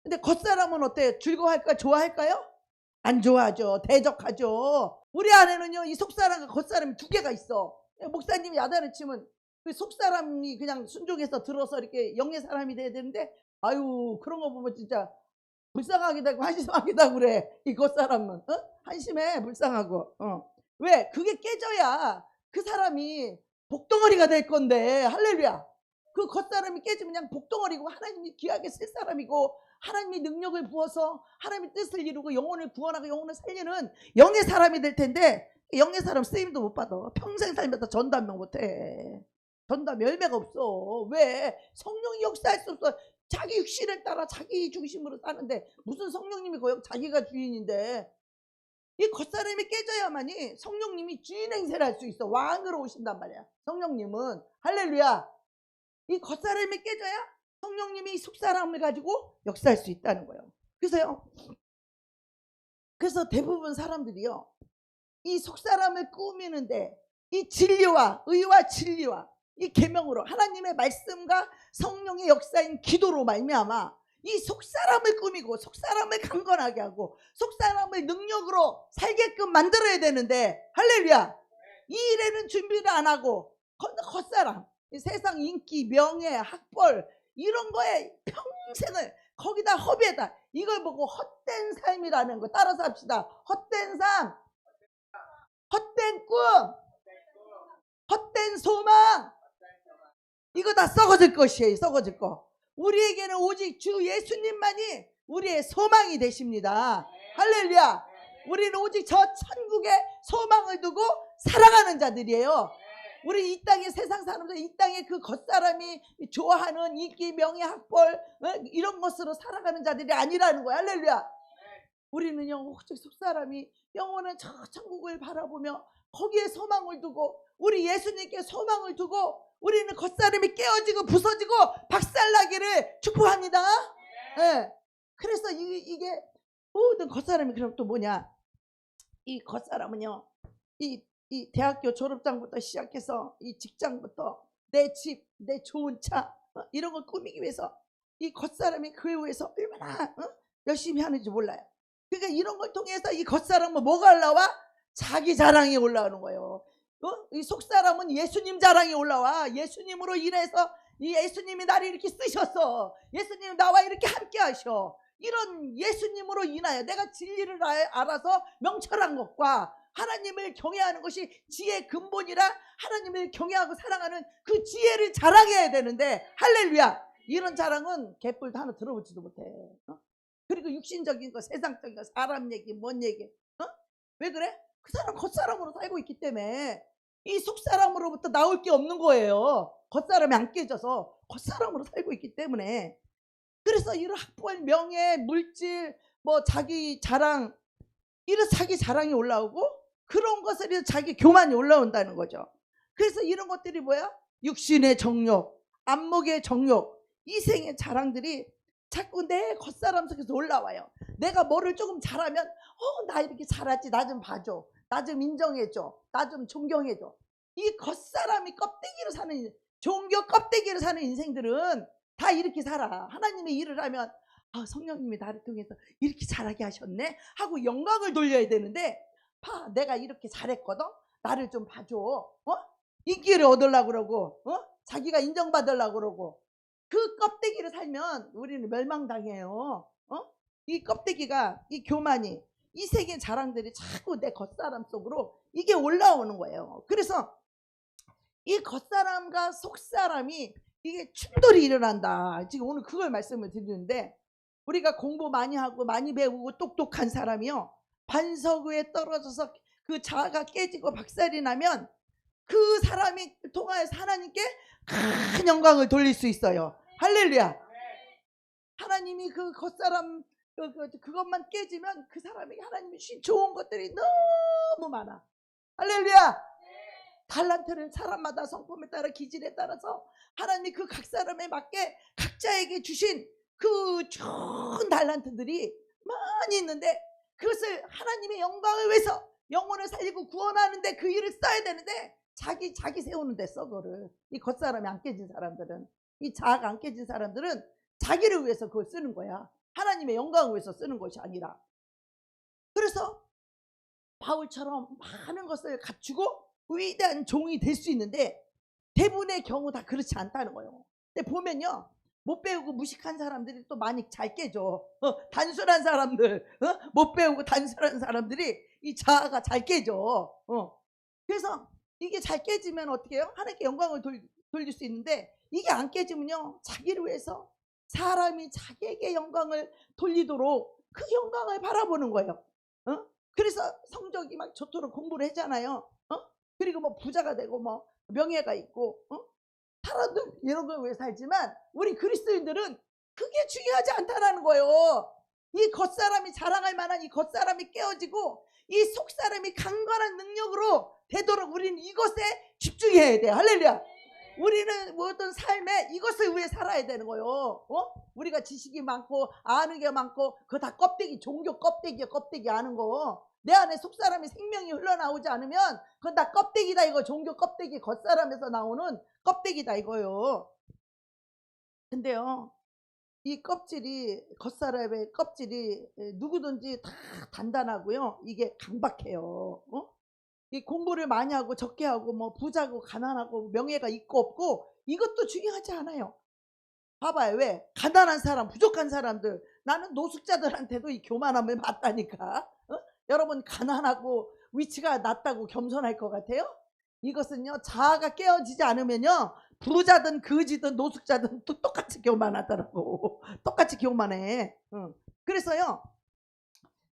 근데 겉사람은 어때요? 즐거워할까? 좋아할까요? 안 좋아하죠. 대적하죠. 우리 안에는요 이 속사람과 겉사람이 두 개가 있어. 목사님이 야단을 치면 그 속사람이 그냥 순종해서 들어서 이렇게 영의 사람이 돼야 되는데, 아유 그런 거 보면 진짜 불쌍하기도 하고 한심하기도 하고 그래. 이 겉사람은 한심해, 불쌍하고. 왜? 그게 깨져야 그 사람이 복덩어리가 될 건데. 할렐루야. 그 겉사람이 깨지면 그냥 복덩어리고, 하나님이 귀하게 쓸 사람이고 하나님이 능력을 부어서 하나님의 뜻을 이루고 영혼을 구원하고 영혼을 살리는 영의 사람이 될 텐데, 영의 사람 쓰임도 못 받아. 평생 살면서 전도 한 명 못해. 전도 열매가 없어. 왜? 성령이 역사할 수 없어. 자기 육신을 따라 자기 중심으로 사는데 무슨 성령님이 거역 자기가 주인인데. 이 겉사람이 깨져야만이 성령님이 주인 행세를 할 수 있어. 왕으로 오신단 말이야 성령님은. 할렐루야. 이 겉사람이 깨져야 성령님이 속사람을 가지고 역사할 수 있다는 거예요. 그래서 대부분 사람들이요 이 속사람을 꾸미는데 이 진리와 의와 진리와 이 계명으로 하나님의 말씀과 성령의 역사인 기도로 말미암아 이 속사람을 꾸미고 속사람을 강건하게 하고 속사람을 능력으로 살게끔 만들어야 되는데, 할렐루야, 이 일에는 준비를 안 하고 겉사람, 세상 인기, 명예, 학벌 이런 거에 평생을 거기다 허비에다 이걸 보고 헛된 삶이라는 거 따라서 합시다. 헛된 삶, 헛된 꿈, 헛된 소망, 이거 다 썩어질 것이에요. 썩어질 거. 우리에게는 오직 주 예수님만이 우리의 소망이 되십니다. 할렐루야. 우리는 오직 저 천국의 소망을 두고 살아가는 자들이에요. 우리 이 땅의 세상 사람들, 이 땅의 그 겉사람이 좋아하는 인기, 명예, 학벌 이런 것으로 살아가는 자들이 아니라는 거야. 할렐루야. 우리는요 오직 속사람이 영원한 저 천국을 바라보며 거기에 소망을 두고 우리 예수님께 소망을 두고 우리는 겉사람이 깨어지고 부서지고 박살나기를 축복합니다. 네. 그래서 이게 모든 겉사람이 그럼 또 뭐냐? 이 겉사람은요 이 대학교 졸업장부터 시작해서 이 직장부터 내 집, 내 좋은 차 이런 걸 꾸미기 위해서 이 겉사람이 그에 의해서 얼마나 열심히 하는지 몰라요. 그러니까 이런 걸 통해서 이 겉사람은 뭐가 올라와? 자기 자랑이 올라오는 거예요. 이 속사람은 예수님 자랑이 올라와. 예수님으로 인해서 이 예수님이 나를 이렇게 쓰셨어. 예수님이 나와 이렇게 함께 하셔. 이런 예수님으로 인하여 내가 진리를 알아서 명철한 것과 하나님을 경외하는 것이 지혜의 근본이라 하나님을 경외하고 사랑하는 그 지혜를 자랑해야 되는데, 할렐루야, 이런 자랑은 개뿔도 하나 들어보지도 못해. 그리고 육신적인 거, 세상적인 거, 사람 얘기, 뭔 얘기, 왜 그래? 그 사람 겉사람으로 살고 있기 때문에 이 속사람으로부터 나올 게 없는 거예요. 겉사람이 안 깨져서 겉사람으로 살고 있기 때문에. 그래서 이런 학벌, 명예, 물질, 뭐 자기 자랑, 이런 자기 자랑이 올라오고 그런 것을 자기 교만이 올라온다는 거죠. 그래서 이런 것들이 뭐야? 육신의 정욕, 안목의 정욕, 이생의 자랑들이 자꾸 내 겉사람 속에서 올라와요. 내가 뭐를 조금 잘하면 나 이렇게 잘하지, 나 좀 봐줘, 나 좀 인정해줘, 나 좀 존경해줘. 이 겉사람이 껍데기로 사는, 종교 껍데기로 사는 인생들은 다 이렇게 살아. 하나님의 일을 하면 성령님이 나를 통해서 이렇게 잘하게 하셨네 하고 영광을 돌려야 되는데, 내가 이렇게 잘했거든, 나를 좀 봐줘, 인기를 얻으려고 그러고 자기가 인정받으려고 그러고, 그 껍데기를 살면 우리는 멸망당해요. 이 껍데기가, 이 교만이, 이 세계 자랑들이 자꾸 내 겉사람 속으로 이게 올라오는 거예요. 그래서 이 겉사람과 속사람이 이게 충돌이 일어난다. 지금 오늘 그걸 말씀을 드리는데, 우리가 공부 많이 하고 많이 배우고 똑똑한 사람이요 반석 위에 떨어져서 그 자아가 깨지고 박살이 나면 그 사람이 통하여서 하나님께 큰 영광을 돌릴 수 있어요. 할렐루야. 하나님이 그 겉사람 그것만 깨지면 그 사람에게 하나님이 주신 좋은 것들이 너무 많아. 할렐루야. 달란트를 사람마다 성품에 따라 기질에 따라서 하나님이 그 각 사람에 맞게 각자에게 주신 그 좋은 달란트들이 많이 있는데 그것을 하나님의 영광을 위해서 영혼을 살리고 구원하는데 그 일을 써야 되는데 자기 세우는데 써. 그거를 이 겉사람이 안 깨진 사람들은, 이 자아가 안 깨진 사람들은 자기를 위해서 그걸 쓰는 거야. 하나님의 영광을 위해서 쓰는 것이 아니라. 그래서 바울처럼 많은 것을 갖추고 위대한 종이 될 수 있는데 대부분의 경우 다 그렇지 않다는 거예요. 근데 보면요, 못 배우고 무식한 사람들이 또 많이 잘 깨져. 단순한 사람들, 못 배우고 단순한 사람들이 이 자아가 잘 깨져. 그래서 이게 잘 깨지면 어떻게 해요? 하나님께 영광을 돌릴 수 있는데 이게 안 깨지면요, 자기를 위해서 사람이 자기에게 영광을 돌리도록 그 영광을 바라보는 거예요. 그래서 성적이 막 좋도록 공부를 했잖아요. 그리고 뭐 부자가 되고 뭐 명예가 있고, 사람들 이런 걸 왜 살지만 우리 그리스도인들은 그게 중요하지 않다라는 거예요. 이 겉사람이 자랑할 만한 이 겉사람이 깨어지고 이 속사람이 강건한 능력으로 되도록 우리는 이것에 집중해야 돼. 할렐루야. 우리는 모든 삶에 이것을 위해 살아야 되는 거예요. 우리가 지식이 많고 아는 게 많고 그거 다 껍데기, 종교 껍데기야. 껍데기 아는 거. 내 안에 속사람이 생명이 흘러나오지 않으면 그건 다 껍데기다 이거. 종교 껍데기, 겉사람에서 나오는 껍데기다 이거요. 근데요, 이 껍질이, 겉사람의 껍질이 누구든지 다 단단하고요, 이게 강박해요. 이 공부를 많이 하고 적게 하고 뭐 부자고 가난하고 명예가 있고 없고 이것도 중요하지 않아요. 봐봐요. 왜? 가난한 사람, 부족한 사람들, 나는 노숙자들한테도 이 교만함을 봤다니까. 여러분, 가난하고 위치가 낮다고 겸손할 것 같아요? 이것은요, 자아가 깨어지지 않으면요, 부자든 거지든 노숙자든 또 똑같이 교만하더라고. 똑같이 교만해. 그래서요,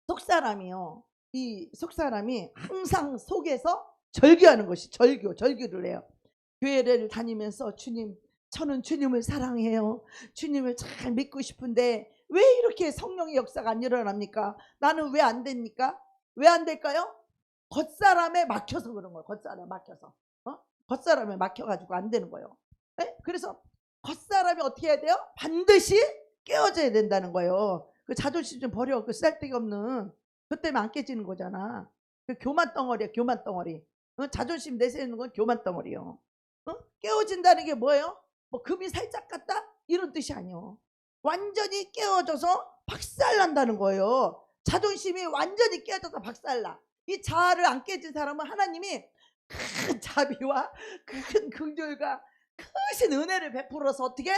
속사람이요, 이 속사람이 항상 속에서 절규하는 것이 절규를 해요. 교회를 다니면서 주님, 저는 주님을 사랑해요. 주님을 잘 믿고 싶은데 왜 이렇게 성령의 역사가 안 일어납니까? 나는 왜 안 됩니까? 왜 안 될까요? 겉사람에 막혀서 그런 거예요. 겉사람에 막혀서. 겉사람에 막혀가지고 안 되는 거예요. 네? 그래서 겉사람이 어떻게 해야 돼요? 반드시 깨어져야 된다는 거예요. 그 자존심 좀 버려. 그 쓸데기 없는. 그 때문에 안 깨지는 거잖아. 그 교만 덩어리야. 교만 덩어리. 자존심 내세우는 건 교만 덩어리요. 깨어진다는 게 뭐예요? 뭐 금이 살짝 같다? 이런 뜻이 아니요. 완전히 깨어져서 박살난다는 거예요. 자존심이 완전히 깨어져서 박살나. 이 자아를 안 깨진 사람은 하나님이 큰 자비와 큰 긍휼과 크신 은혜를 베풀어서 어떻게?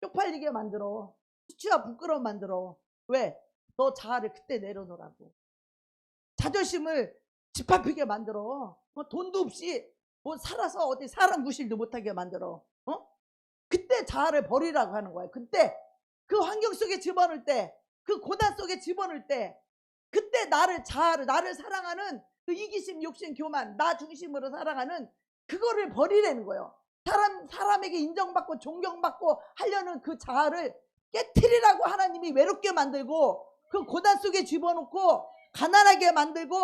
쪽팔리게 만들어. 수치와 부끄러움 만들어. 왜? 너 자아를 그때 내려놓으라고. 자존심을 짓밟히게 만들어. 돈도 없이 뭐 살아서 어디 사람 구실도 못하게 만들어. 그때 자아를 버리라고 하는 거예요. 그때 그 환경 속에 집어넣을 때, 그 고난 속에 집어넣을 때, 그때 나를 사랑하는 그 이기심, 욕심, 교만, 나 중심으로 살아가는 그거를 버리라는 거예요. 사람에게 인정받고 존경받고 하려는 그 자아를 깨트리라고 하나님이 외롭게 만들고 그 고난 속에 집어넣고 가난하게 만들고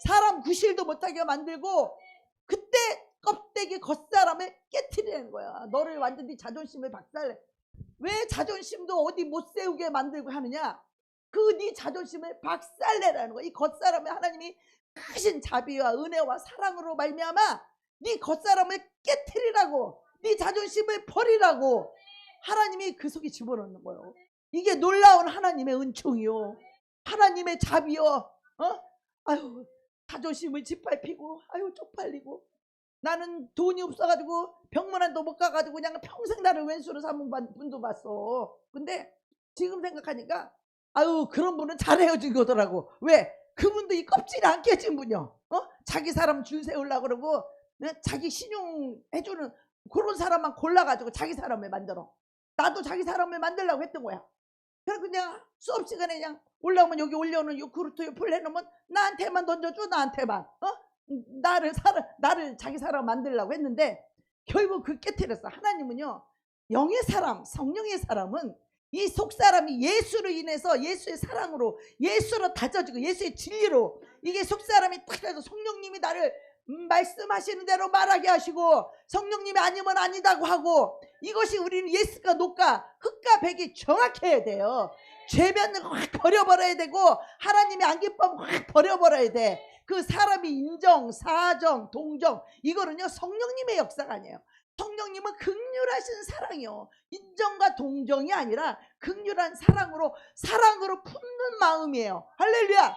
사람 구실도 못하게 만들고 그때 껍데기 겉사람을 깨트리는 거야. 너를 완전히 자존심을 박살내. 왜 자존심도 어디 못 세우게 만들고 하느냐? 그 네 자존심을 박살내라는 거야. 이 겉사람을 하나님이 크신 자비와 은혜와 사랑으로 말미암아 네 겉사람을 깨트리라고, 네 자존심을 버리라고 하나님이 그 속에 집어넣는 거예요. 이게 놀라운 하나님의 은총이요, 하나님의 자비요. 아유, 자존심을 짓밟히고 아유 쪽팔리고 나는 돈이 없어가지고 병문안도 못 가가지고 그냥 평생 나를 왼수로 삼은 분도 봤어. 근데 지금 생각하니까 아유, 그런 분은 잘 헤어진 거더라고. 왜? 그분도 이 껍질이 안 깨진 분이요. 자기 사람 줄 세우려고 그러고 자기 신용 해주는 그런 사람만 골라가지고 자기 사람을 만들어. 나도 자기 사람을 만들려고 했던 거야. 그래서 그냥 수업 시간에 그냥 올라오면 여기 올려놓은 요 그루트 옆을 해놓으면 나한테만 던져줘, 나한테만. 나를 자기 사람 만들려고 했는데 결국 그 깨트렸어. 하나님은요, 영의 사람, 성령의 사람은 이 속사람이 예수로 인해서 예수의 사랑으로, 예수로 다져지고 예수의 진리로, 이게 속사람이 딱 해서 성령님이 나를 말씀하시는 대로 말하게 하시고, 성령님이 아니면 아니다고 하고, 이것이 우리는 예스가 노가 흑과 백이 정확해야 돼요. 죄변을 확 버려버려야 되고, 하나님의 안 기쁨 확 버려버려야 돼. 그 사람이 인정, 사정, 동정, 이거는요 성령님의 역사가 아니에요. 성령님은 극률하신 사랑이요, 인정과 동정이 아니라 극률한 사랑으로 품는 마음이에요. 할렐루야.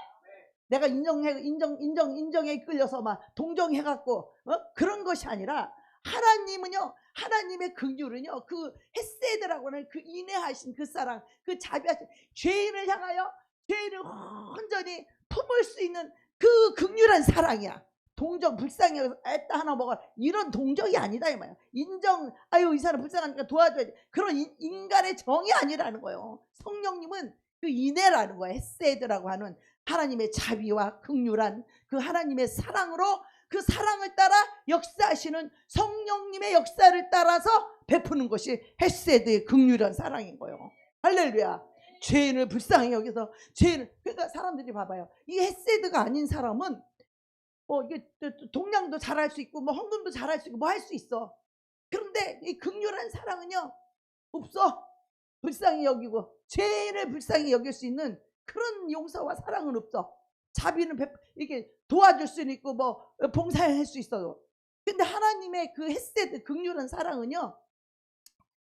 내가 인정에 끌려서 막 동정해갖고 그런 것이 아니라, 하나님은요, 하나님의 긍휼은요, 그 헤세드라고 하는 그 인내하신 그 사랑, 그 자비하신, 죄인을 향하여 죄인을 온전히 품을 수 있는 그 극률한 사랑이야. 동정, 불쌍히 애따 하나 먹어, 이런 동정이 아니다 이 말이야. 인정, 아유 이 사람 불쌍하니까 도와줘야지, 그런 인간의 정이 아니라는 거예요. 성령님은 그 인애라는 거야. 헤세드라고 하는 하나님의 자비와 극률한 그 하나님의 사랑으로, 그 사랑을 따라 역사하시는 성령님의 역사를 따라서 베푸는 것이 헤세드의 극률한 사랑인 거예요. 할렐루야. 죄인을 불쌍히 여기서, 죄인을, 그러니까 사람들이 봐봐요. 이 헤세드가 아닌 사람은 이게 동량도 잘할 수 있고 뭐 헌금도 잘할 수 있고 뭐 할 수 있어. 그런데 이 극률한 사랑은요 없어. 불쌍히 여기고 죄인을 불쌍히 여길 수 있는 그런 용서와 사랑은 없어. 자비는 이렇게 도와줄 수는 있고 뭐 봉사할 수 있어요. 근데 하나님의 그 헤세드 극률한 사랑은요,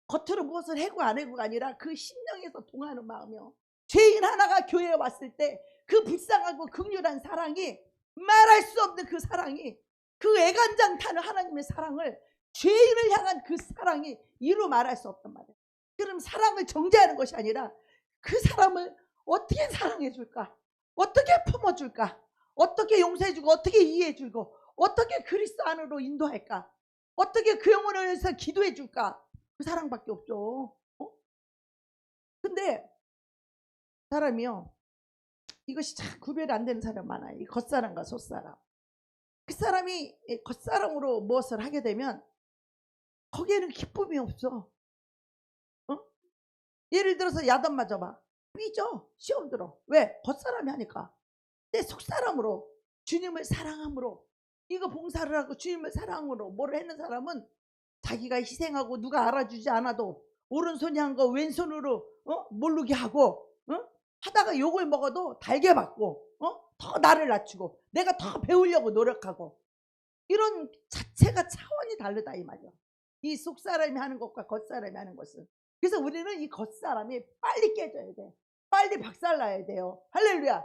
겉으로 무엇을 해고 안 해고가 아니라 그 심령에서 동하는 마음이요. 죄인 하나가 교회에 왔을 때 그 불쌍하고 극률한 사랑이, 말할 수 없는 그 사랑이, 그 애간장 타는 하나님의 사랑을, 죄인을 향한 그 사랑이 이루 말할 수 없단 말이에요. 그럼 사랑을 정죄하는 것이 아니라 그 사람을 어떻게 사랑해 줄까, 어떻게 품어줄까, 어떻게 용서해주고, 어떻게 이해해주고, 어떻게 그리스도 안으로 인도할까, 어떻게 그 영혼을 위해서 기도해줄까, 그 사랑밖에 없죠. 근데 사람이요, 이것이 참 구별이 안 되는 사람 많아요. 이 겉사람과 속사람. 그 사람이 겉사람으로 무엇을 하게 되면 거기에는 기쁨이 없어. 예를 들어서 야단 맞아봐, 삐져, 시험 들어. 왜? 겉사람이 하니까. 내 속사람으로, 주님을 사랑함으로, 이거 봉사를 하고 주님을 사랑으로 뭐를 했는 사람은 자기가 희생하고 누가 알아주지 않아도 오른손이 한 거 왼손으로 모르게 하고, 하다가 욕을 먹어도 달게 받고, 더 나를 낮추고 내가 더 배우려고 노력하고, 이런 자체가 차원이 다르다 이 말이야. 이 속사람이 하는 것과 겉사람이 하는 것은. 그래서 우리는 이 겉사람이 빨리 깨져야 돼. 빨리 박살나야 돼요. 할렐루야.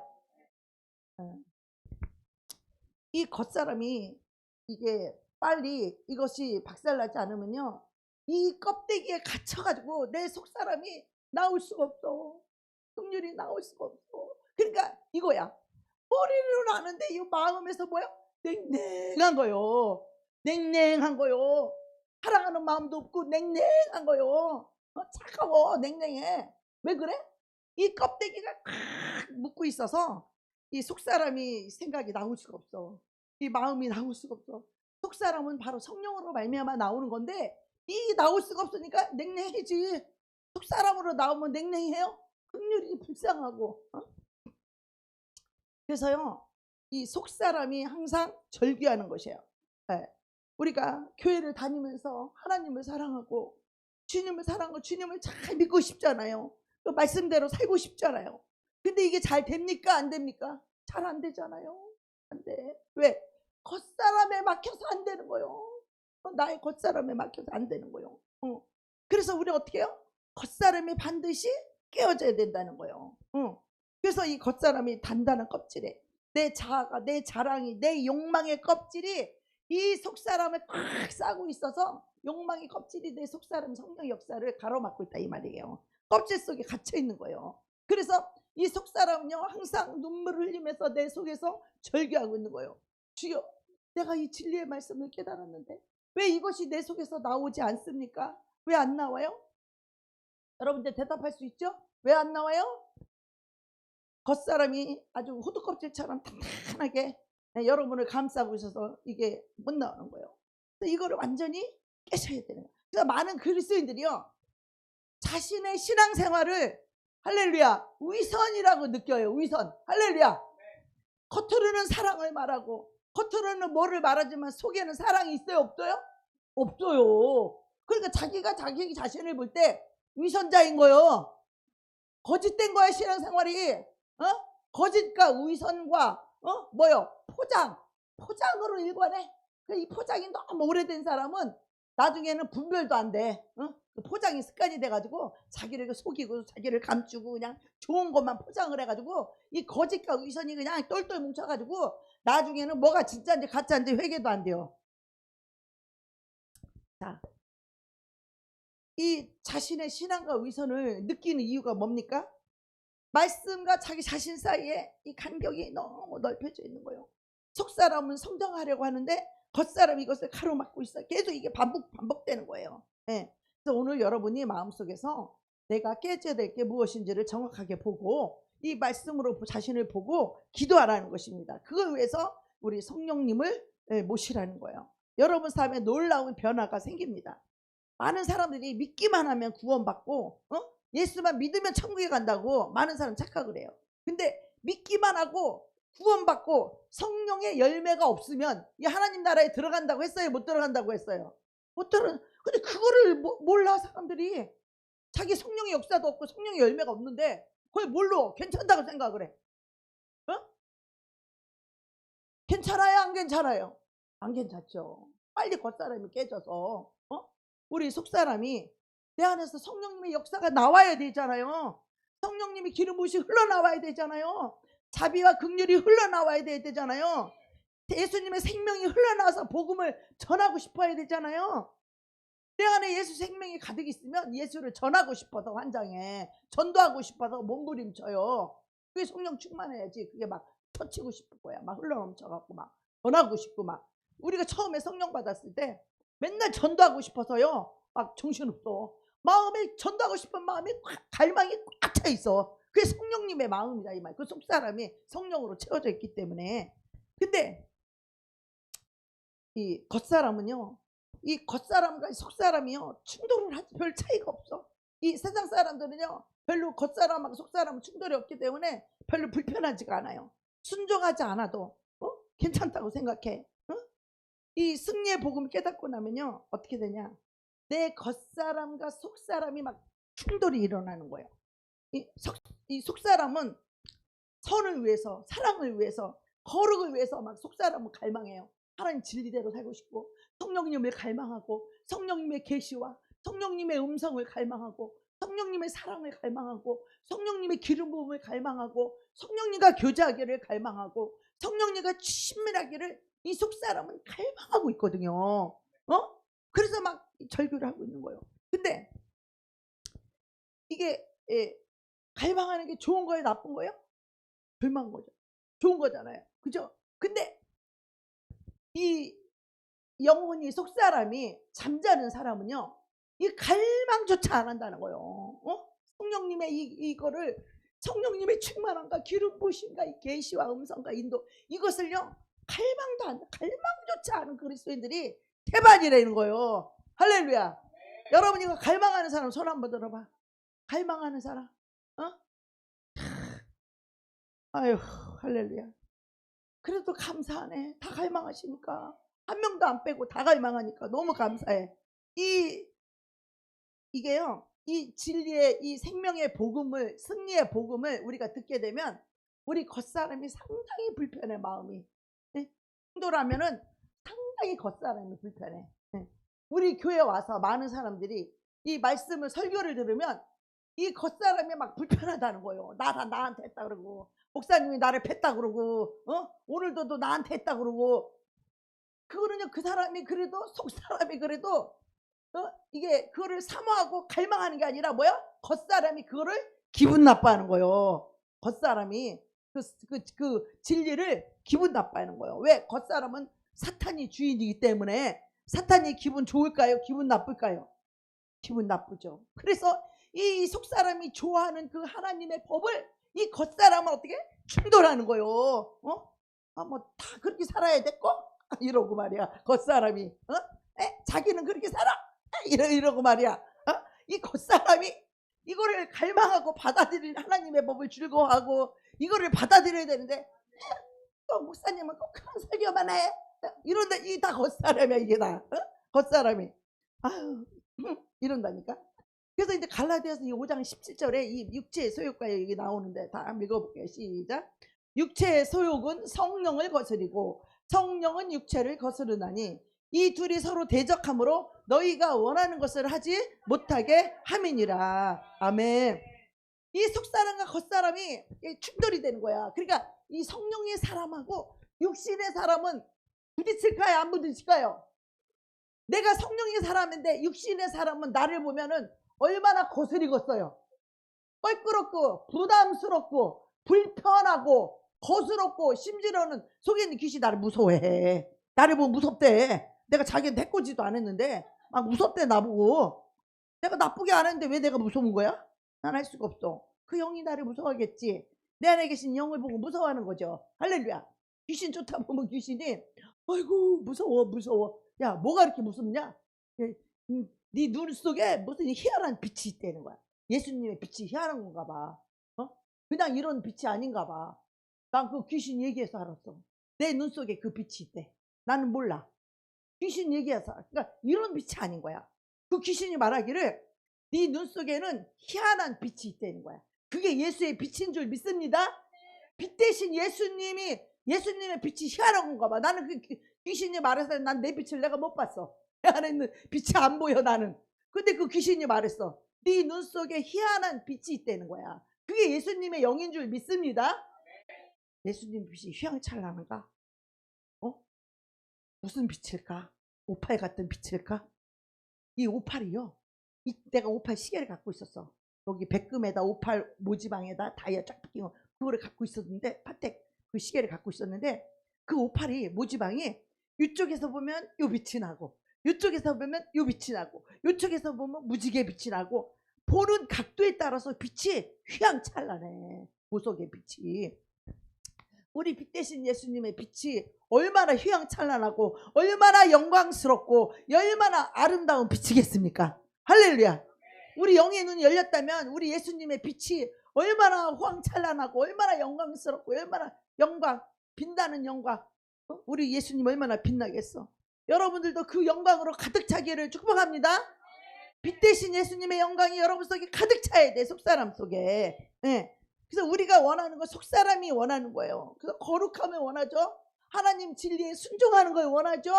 이 겉사람이 이게 빨리 이것이 박살나지 않으면요, 이 껍데기에 갇혀가지고 내 속사람이 나올 수가 없어. 긍휼이 나올 수가 없어. 그러니까 이거야. 머리로는 아는데 이 마음에서 뭐야? 냉랭한 거요. 냉랭한 거요. 사랑하는 마음도 없고 냉랭한 거요. 차가워, 냉랭해. 왜 그래? 이 껍데기가 꽉 묶고 있어서 이 속사람이 생각이 나올 수가 없어. 이 마음이 나올 수가 없어. 속사람은 바로 성령으로 말미암아 나오는 건데, 이 나올 수가 없으니까 냉랭해지. 속사람으로 나오면 냉랭해요? 긍휼이 불쌍하고. 그래서요, 이 속사람이 항상 절규하는 것이에요. 네. 우리가 교회를 다니면서 하나님을 사랑하고 주님을 사랑하고 주님을 잘 믿고 싶잖아요. 또 말씀대로 살고 싶잖아요. 근데 이게 잘 됩니까? 안 됩니까? 잘 안 되잖아요. 안 돼. 왜? 겉사람에 막혀서 안 되는 거요. 나의 겉사람에 막혀서 안 되는 거요. 그래서 우리 어떻게 해요? 겉사람이 반드시 깨어져야 된다는 거예요. 그래서 이 겉사람이 단단한 껍질에 내 자아가, 내 자랑이, 내 욕망의 껍질이 이 속사람을 꽉 싸고 있어서, 욕망의 껍질이 내 속사람 성령 역사를 가로막고 있다 이 말이에요. 껍질 속에 갇혀 있는 거예요. 그래서 이 속사람은요 항상 눈물을 흘리면서 내 속에서 절규하고 있는 거예요. 주여, 내가 이 진리의 말씀을 깨달았는데 왜 이것이 내 속에서 나오지 않습니까? 왜 안 나와요? 여러분들 대답할 수 있죠? 왜 안 나와요? 겉사람이 아주 호두껍질처럼 탄탄하게 여러분을 감싸고 있어서 이게 못 나오는 거예요. 그래서 이거를 완전히 깨셔야 되는 거예요. 그래서 많은 그리스도인들이요, 자신의 신앙생활을 할렐루야 위선이라고 느껴요. 위선. 할렐루야. 겉으로는 사랑을 말하고 겉으로는 뭐를 말하지만 속에는 사랑이 있어요? 없어요? 없어요. 그러니까 자기가 자기 자신을 볼 때 위선자인 거예요. 거짓된 거야 신앙생활이. 거짓과 위선과 뭐요? 포장으로 일관해. 이 포장이 너무 오래된 사람은 나중에는 분별도 안 돼. 그 포장이 습관이 돼가지고 자기를 속이고 자기를 감추고 그냥 좋은 것만 포장을 해가지고 이 거짓과 위선이 그냥 똘똘 뭉쳐가지고 나중에는 뭐가 진짜인지 가짜인지 회개도 안 돼요. 자, 이 자신의 신앙과 위선을 느끼는 이유가 뭡니까? 말씀과 자기 자신 사이에 이 간격이 너무 넓혀져 있는 거예요. 속사람은 성장하려고 하는데 겉사람이 이것을 가로막고 있어요. 계속 이게 반복되는 거예요. 네. 그래서 오늘 여러분이 마음속에서 내가 깨져야 될 게 무엇인지를 정확하게 보고 이 말씀으로 자신을 보고 기도하라는 것입니다. 그걸 위해서 우리 성령님을 모시라는 거예요. 여러분 삶에 놀라운 변화가 생깁니다. 많은 사람들이 믿기만 하면 구원받고 예수만 믿으면 천국에 간다고 많은 사람 착각을 해요. 근데 믿기만 하고 구원받고 성령의 열매가 없으면 이 하나님 나라에 들어간다고 했어요? 못 들어간다고 했어요? 못 들어. 근데 그거를 몰라 사람들이. 자기 성령의 역사도 없고 성령의 열매가 없는데 그걸 뭘로 괜찮다고 생각을 해. 괜찮아요? 안 괜찮아요? 안 괜찮죠. 빨리 겉사람이 깨져서 우리 속사람이 내 안에서 성령님의 역사가 나와야 되잖아요. 성령님의 기름 부으심이 흘러나와야 되잖아요. 자비와 긍휼이 흘러나와야 되잖아요. 예수님의 생명이 흘러나와서 복음을 전하고 싶어야 되잖아요. 내 안에 예수 생명이 가득 있으면 예수를 전하고 싶어서 환장해. 전도하고 싶어서 몸부림쳐요. 그게 성령 충만해야지. 그게 막 터치고 싶은 거야. 막 흘러넘쳐갖고 막 전하고 싶고 막. 우리가 처음에 성령 받았을 때 맨날 전도하고 싶어서요. 막 정신없어. 마음에 전도하고 싶은 마음이 갈망이 꽉 차 있어. 그게 성령님의 마음이다 이 말. 그 속사람이 성령으로 채워져 있기 때문에. 근데 이 겉사람은요, 이 겉사람과 속사람이요 충돌을 하지 별 차이가 없어. 이 세상 사람들은요 별로 겉사람하고 속사람은 충돌이 없기 때문에 별로 불편하지가 않아요. 순종하지 않아도 괜찮다고 생각해. 이 승리의 복음을 깨닫고 나면요 어떻게 되냐, 내 겉사람과 속사람이 막 충돌이 일어나는 거예요. 이 속사람은 선을 위해서, 사랑을 위해서, 거룩을 위해서 막 속사람은 갈망해요. 하나님 진리대로 살고 싶고 성령님을 갈망하고 성령님의 계시와 성령님의 음성을 갈망하고 성령님의 사랑을 갈망하고 성령님의 기름 부음을 갈망하고 성령님과 교제하기를 갈망하고 성령님과 친밀하기를 이 속사람은 갈망하고 있거든요. 그래서 막 절규를 하고 있는 거예요. 근데 이게 갈망하는 게 좋은 거예요? 나쁜 거예요? 절망한 거죠. 좋은 거잖아요. 그죠? 근데 이 영혼이 속사람이 잠자는 사람은요 이 갈망조차 안 한다는 거예요. 성령님의 이거를 성령님의 충만함과 기름 부으심과 이 계시와 음성과 인도 이것을요 갈망도 안 갈망조차 않은 그리스도인들이 태반이라는 거예요. 할렐루야. 여러분 이거 갈망하는 사람 손 한번 들어봐. 갈망하는 사람. 아유 할렐루야. 그래도 감사하네. 다 갈망하시니까. 한 명도 안 빼고 다 갈망하니까 너무 감사해. 이게요 이 진리의 이 생명의 복음을, 승리의 복음을 우리가 듣게 되면 우리 겉사람이 상당히 불편해. 마음이 충돌하면은 상당히 겉사람이 불편해. 우리 교회 와서 많은 사람들이 이 말씀을 설교를 들으면 이 겉사람이 막 불편하다는 거예요. 나한테 했다 그러고 목사님이 나를 팼다 그러고 오늘도 나한테 했다 그러고. 그거는요 그 사람이 그래도 속사람이 그래도 이게 그거를 사모하고 갈망하는 게 아니라 뭐야? 겉사람이 그거를 기분 나빠하는 거예요. 겉사람이 그 진리를 기분 나빠하는 거예요. 왜? 겉사람은 사탄이 주인이기 때문에. 사탄이 기분 좋을까요? 기분 나쁠까요? 기분 나쁘죠. 그래서 이 속사람이 좋아하는 그 하나님의 법을 이 겉사람은 어떻게 충돌하는 거예요. 뭐 다 그렇게 살아야 됐고 이러고 말이야. 겉사람이 자기는 그렇게 살아 이러고 말이야. 이 겉사람이 이거를 갈망하고 받아들이는 하나님의 법을 즐거워하고 이거를 받아들여야 되는데 또 목사님은 꼭 그런 설교만 해. 이런데 이 다 겉사람이야. 이게 다 겉사람이. 아유 이런다니까. 그래서 이제 갈라디아서 5장 17절에 이 육체의 소욕과 여기 나오는데 다 한번 읽어볼게요. 시작. 육체의 소욕은 성령을 거스리고 성령은 육체를 거스르나니 이 둘이 서로 대적하므로 너희가 원하는 것을 하지 못하게 함이니라. 아멘. 이 속사람과 겉사람이 충돌이 되는 거야. 그러니까 이 성령의 사람하고 육신의 사람은 부딪힐까요? 안 부딪힐까요? 내가 성령의 사람인데 육신의 사람은 나를 보면은 얼마나 거스리겠어요. 껄끄럽고 부담스럽고 불편하고 거스럽고 심지어는 속에 있는 귀신이 나를 무서워해. 나를 보면 무섭대. 내가 자기한테 해코지도 안 했는데 막 무섭대 나보고. 내가 나쁘게 안 했는데 왜 내가 무서운 거야? 난 할 수가 없어. 그 영이 나를 무서워하겠지. 내 안에 계신 영을 보고 무서워하는 거죠. 할렐루야. 귀신 쫓아보면 귀신이 아이고 무서워. 야 뭐가 이렇게 무섭냐? 네 눈 속에 무슨 희한한 빛이 있다는 거야. 예수님의 빛이 희한한 건가 봐. 그냥 이런 빛이 아닌가 봐. 난 그 귀신 얘기해서 알았어. 내 눈 속에 그 빛이 있대. 나는 몰라. 귀신 얘기해서. 그러니까 이런 빛이 아닌 거야. 그 귀신이 말하기를 네 눈 속에는 희한한 빛이 있다는 거야. 그게 예수의 빛인 줄 믿습니다. 빛 대신 예수님의 빛이 희한한 건가 봐. 나는 그 귀신이 말해서 난 내 빛을 내가 못 봤어. 내 안에 있는 빛이 안 보여 나는. 근데 그 귀신이 말했어. 네 눈 속에 희한한 빛이 있다는 거야. 그게 예수님의 영인 줄 믿습니다. 예수님 빛이 휘황찬란한가? 무슨 빛일까? 오팔 같은 빛일까? 이 오팔이요. 내가 오팔 시계를 갖고 있었어. 여기 백금에다 오팔 모지방에다 다이아 쫙 박힌 거 그거를 갖고 있었는데 파텍 그 시계를 갖고 있었는데 그 오팔이 모지방이 이쪽에서 보면 요 빛이 나고 이쪽에서 보면 요 빛이 나고 이쪽에서 보면 무지개 빛이 나고 보는 각도에 따라서 빛이 휘황찬란해. 보석의 빛이. 우리 빛 대신 예수님의 빛이 얼마나 휘황찬란하고 얼마나 영광스럽고 얼마나 아름다운 빛이겠습니까? 할렐루야. 우리 영의 눈이 열렸다면 우리 예수님의 빛이 얼마나 휘황찬란하고 얼마나 영광스럽고 얼마나 영광 빛나는 영광. 우리 예수님 얼마나 빛나겠어. 여러분들도 그 영광으로 가득 차기를 축복합니다. 빛 대신 예수님의 영광이 여러분 속에 가득 차야 돼. 속사람 속에. 그래서 우리가 원하는 건 속사람이 원하는 거예요. 그래서 거룩함을 원하죠. 하나님 진리에 순종하는 걸 원하죠.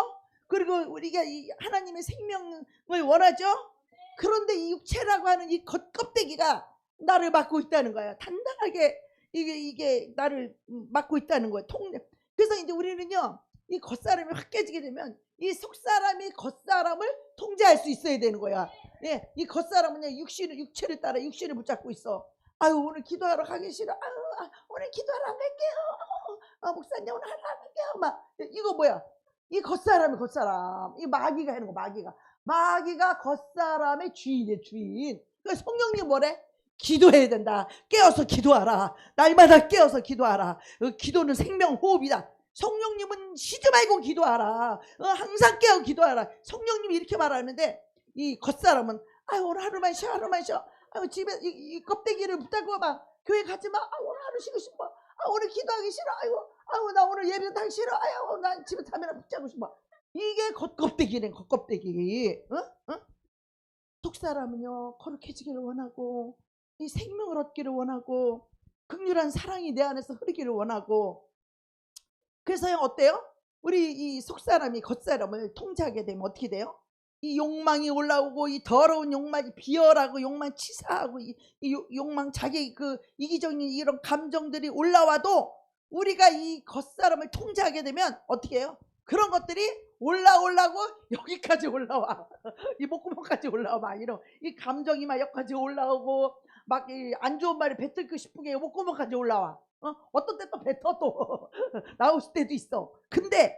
그리고 우리가 이 하나님의 생명을 원하죠. 그런데 이 육체라고 하는 이 겉껍데기가 나를 막고 있다는 거야. 단단하게 이게 나를 막고 있다는 거야. 그래서 이제 우리는요, 이 겉사람이 확 깨지게 되면 이 속사람이 겉사람을 통제할 수 있어야 되는 거야. 이 겉사람은 육체를 따라 육신을 붙잡고 있어. 아유 오늘 기도하러 가기 싫어. 아유 오늘 기도하러 안 갈게요. 목사님 오늘 하러 안 갈게요. 막 이거 뭐야? 이 겉사람이 겉사람. 이 마귀가 하는 거. 마귀가 겉사람의 주인이에요. 주인. 그러니까 성령님 뭐래? 기도해야 된다. 깨어서 기도하라. 날마다 깨어서 기도하라. 기도는 생명 호흡이다. 성령님은 쉬지 말고 기도하라. 항상 깨어 기도하라. 성령님이 이렇게 말하는데 이 겉사람은 아유 오늘 하루만 쉬어. 아유 집에 이 껍데기를 붙잡고 막 교회 가지 마. 오늘 하루 쉬고 싶어. 오늘 기도하기 싫어. 아유 나 오늘 예배 하기 싫어. 아유 난 집에 담배나 붙잡고 싶어. 이게 겉껍데기네. 겉껍데기. 속사람은요 거룩해지기를 원하고 이 생명을 얻기를 원하고 극률한 사랑이 내 안에서 흐르기를 원하고. 그래서 어때요? 우리 이 속사람이 겉사람을 통제하게 되면 어떻게 돼요? 이 욕망이 올라오고 이 더러운 욕망이 비열하고 욕망 치사하고 이 욕망 자기 그 이기적인 이런 감정들이 올라와도 우리가 이 겉사람을 통제하게 되면 어떻게 해요? 그런 것들이 올라오려고 여기까지 올라와. 이 목구멍까지 올라와. 막 이런 이 감정이 막 여기까지 올라오고 막 이 안 좋은 말을 뱉을고 싶은 게 목구멍까지 올라와. 어떤 때 또 뱉어 또 나올 때도 있어. 근데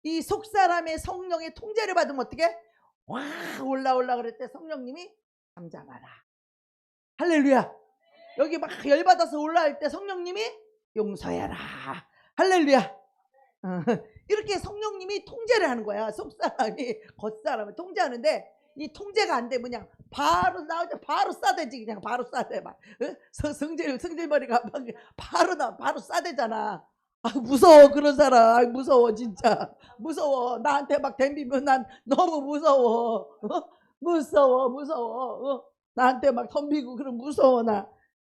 이 속사람의 성령의 통제를 받으면 어떻게? 와 올라올라 그럴 때 성령님이 잠잠하라. 할렐루야. 여기 막 열받아서 올라올 때 성령님이 용서해라. 할렐루야. 이렇게 성령님이 통제를 하는 거야. 속사람이 겉사람을 통제하는데, 이 통제가 안 되면 그냥 바로 나오자, 바로 싸대지. 그냥 바로 싸대. 막 승질머리가 바로 싸대잖아. 아, 무서워. 그런 사람. 아, 무서워. 진짜 무서워. 나한테 막 덤비면 난 너무 무서워. 무서워. 나한테 막 덤비고 그럼 무서워. 나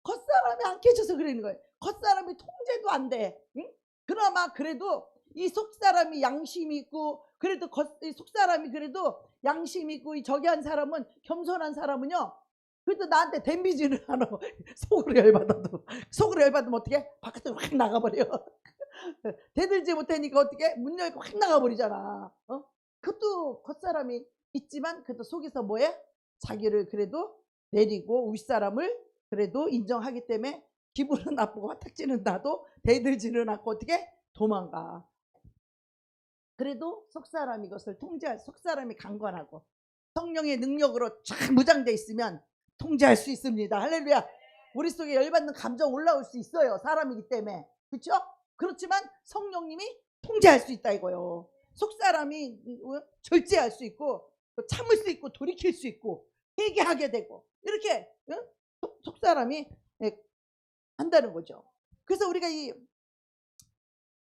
겉사람이 안 깨져서 그러는 거예요. 겉사람이 통제도 안 돼. 응? 그나마 그래도 이 속사람이 양심이 있고, 그래도 이 속사람이 그래도 양심 있고, 이 저기 한 사람은, 겸손한 사람은요, 그래도 나한테 덤비지는 않아. 속으로 열받으면 어떻게? 바깥으로 확 나가버려. 대들지 못하니까 어떻게? 문 열고 확 나가버리잖아. 그것도 겉사람이 있지만 그래도 속에서 뭐해? 자기를 그래도 내리고 윗사람을 그래도 인정하기 때문에 기분은 나쁘고 화딱지는 나도 대들지는 않고 어떻게? 도망가. 그래도 속사람이 이것을 통제할, 속사람이 강건하고 성령의 능력으로 쫙 무장돼 있으면 통제할 수 있습니다. 할렐루야. 우리 속에 열받는 감정 올라올 수 있어요. 사람이기 때문에. 그렇죠? 그렇지만 성령님이 통제할 수 있다 이거요. 속사람이 절제할 수 있고, 참을 수 있고, 돌이킬 수 있고, 회개하게 되고, 이렇게 속사람이 한다는 거죠. 그래서 우리가 이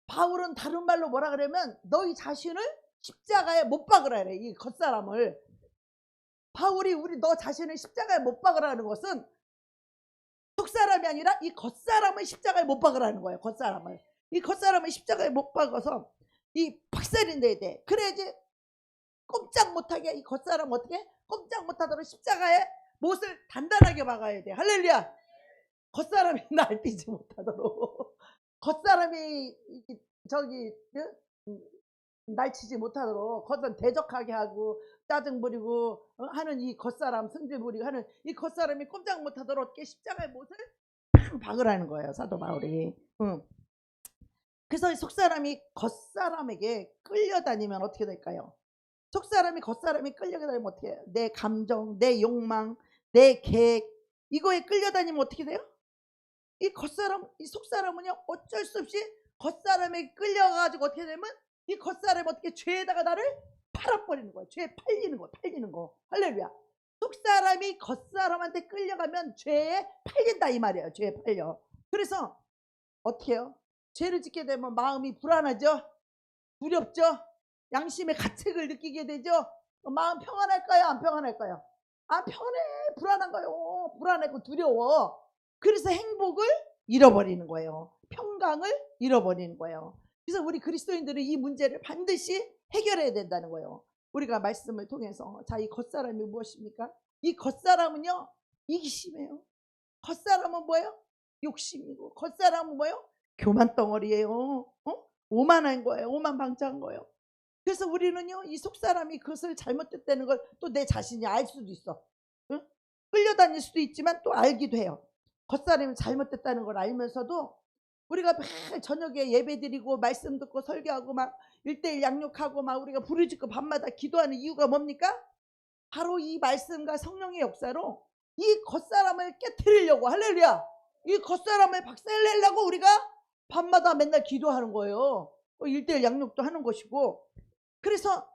바울은 다른 말로 뭐라 그러면 너희 자신을 십자가에 못 박으라 그래. 이 겉사람을. 바울이 너 자신을 십자가에 못 박으라는 것은 속사람이 아니라 이 겉사람을 십자가에 못 박으라는 거예요. 겉사람을. 이 겉사람을 십자가에 못 박아서 이 박살이 내야 돼. 그래야지 꼼짝 못하게, 이 겉사람 어떻게? 꼼짝 못하도록 십자가에 못을 단단하게 박아야 돼. 할렐루야. 겉사람이 날뛰지 못하도록. 겉사람이 저기 날치지 못하도록 겉은 대적하게 하고 짜증 부리고 하는 이 겉사람, 승질 부리고 하는 이 겉사람이 꼼짝 못하도록 어떻게 십자가의 못을 팍 박으라는 거예요. 사도 바울이. 그래서 속사람이 겉사람에게 끌려다니면 어떻게 될까요? 속사람이 겉사람이 끌려다니면 어떻게 해요? 내 감정, 내 욕망, 내 계획, 이거에 끌려다니면 어떻게 돼요? 이 겉사람, 이 속사람은요, 어쩔 수 없이 겉사람에 끌려가지고 어떻게 되면 이 겉사람이 어떻게 죄에다가 나를 팔아버리는 거야. 죄에 팔리는 거. 할렐루야. 속사람이 겉사람한테 끌려가면 죄에 팔린다 이 말이에요. 죄에 팔려. 그래서 어떻게 해요? 죄를 짓게 되면 마음이 불안하죠? 두렵죠? 양심의 가책을 느끼게 되죠? 마음 평안할까요? 안 평안할까요? 안 평안해. 불안한 거요. 불안하고 두려워. 그래서 행복을 잃어버리는 거예요. 평강을 잃어버리는 거예요. 그래서 우리 그리스도인들은 이 문제를 반드시 해결해야 된다는 거예요. 우리가 말씀을 통해서. 자, 이 겉사람이 무엇입니까? 이 겉사람은요, 이기심이에요. 겉사람은 뭐예요? 욕심이고, 겉사람은 뭐예요? 교만 덩어리예요. 오만한 거예요. 오만방자한 거예요. 그래서 우리는요, 이 속사람이 그것을 잘못됐다는 걸 또 내 자신이 알 수도 있어. 응? 끌려다닐 수도 있지만 또 알기도 해요. 겉사람이 잘못됐다는 걸 알면서도 우리가 매일 저녁에 예배드리고 말씀 듣고 설교하고 막 1:1 양육하고 막 우리가 부르짖고 밤마다 기도하는 이유가 뭡니까? 바로 이 말씀과 성령의 역사로 이 겉사람을 깨트리려고. 할렐루야. 이 겉사람을 박살내려고 우리가 밤마다 맨날 기도하는 거예요. 1:1 양육도 하는 것이고. 그래서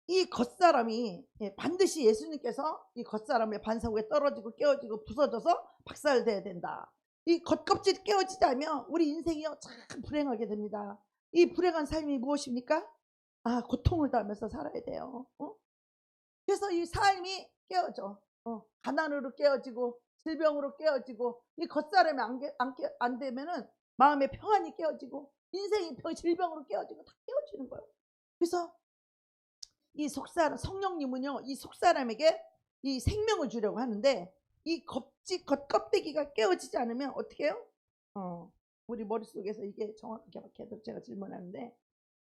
이 겉사람이 반드시 예수님께서 이 겉사람의 반사국에 떨어지고 깨어지고 부서져서 박살돼야 된다. 이 겉껍질이 깨어지지 않으면 우리 인생이요 참 불행하게 됩니다. 이 불행한 삶이 무엇입니까? 아, 고통을 당하면서 살아야 돼요. 그래서 이 삶이 깨어져. 가난으로 깨어지고 질병으로 깨어지고 이 겉사람이 안 되면은 마음의 평안이 깨어지고 인생이 질병으로 깨어지고 다 깨어지는 거예요. 그래서 이 속사람, 성령님은요, 이 속사람에게 이 생명을 주려고 하는데 이 겉껍데기가 깨어지지 않으면 어떻게 해요? 우리 머릿속에서 이게 정확하게 계속 제가 질문하는데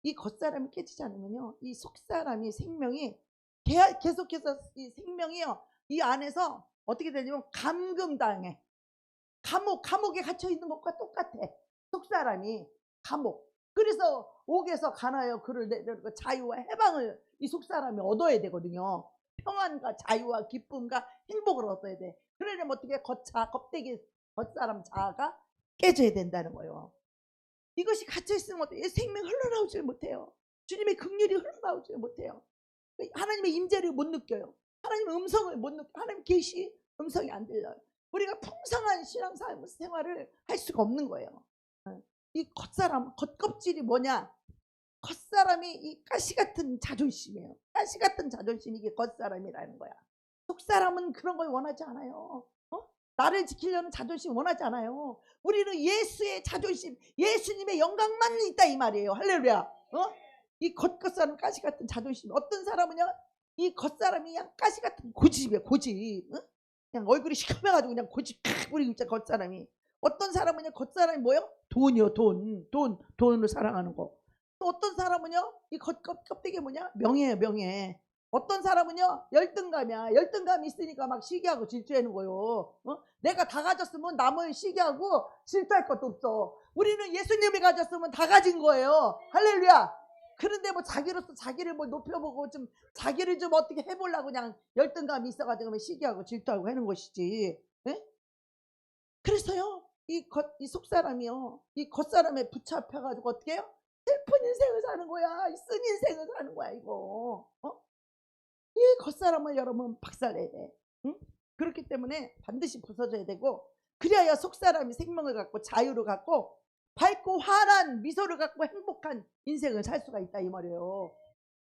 이 겉사람이 깨지지 않으면요, 이 속사람이 생명이 계속해서 이 생명이요, 이 안에서 어떻게 되냐면 감금당해. 감옥에 갇혀 있는 것과 똑같아. 속사람이 감옥. 그래서 옥에서 가나요 그를 내려고 자유와 해방을 이 속사람이 얻어야 되거든요. 평안과 자유와 기쁨과 행복을 얻어야 돼. 그러려면 어떻게 껍데기 겉사람 자아가 깨져야 된다는 거예요. 이것이 갇혀 있으면 어떻게 생명 흘러나오질 못해요. 주님의 긍휼이 흘러나오질 못해요. 하나님의 임재를 못 느껴요. 하나님의 음성을 못 느껴요. 하나님 계시 음성이 안 들려요. 우리가 풍성한 신앙생활을 할 수가 없는 거예요. 이 겉사람, 겉껍질이 뭐냐? 겉사람이 이 가시 같은 자존심이에요. 가시 같은 자존심이 이게 겉사람이라는 거야. 속사람은 그런 걸 원하지 않아요. 나를 지키려는 자존심 원하지 않아요. 우리는 예수의 자존심, 예수님의 영광만 있다 이 말이에요. 할렐루야. 이 겉사람 가시 같은 자존심. 어떤 사람은요, 이 겉사람이 그냥 가시 같은 고집이에요. 고집. 그냥 얼굴이 시커매가지고 그냥 고집 팍 부리고 있잖아, 겉사람이. 어떤 사람은요, 겉사람이 뭐요? 돈이요, 돈을 사랑하는 거. 또 어떤 사람은요, 이 껍데기 뭐냐? 명예예요, 명예. 어떤 사람은요, 열등감이야. 열등감이 있으니까 막 시기하고 질투하는 거요. 내가 다 가졌으면 남을 시기하고 질투할 것도 없어. 우리는 예수님이 가졌으면 다 가진 거예요. 할렐루야. 그런데 뭐 자기로서 자기를 뭐 높여보고 좀 자기를 좀 어떻게 해보려고 그냥 열등감이 있어가지고 시기하고 질투하고 하는 것이지. 에? 그래서요, 이 속사람이요, 이 겉사람에 붙잡혀가지고 어떻게 해요? 슬픈 인생을 사는 거야. 이 쓴 인생을 사는 거야, 이거. 이 겉사람을 여러분 박살내야 돼. 응? 그렇기 때문에 반드시 부서져야 되고, 그래야 속사람이 생명을 갖고 자유를 갖고 밝고 환한 미소를 갖고 행복한 인생을 살 수가 있다 이 말이에요.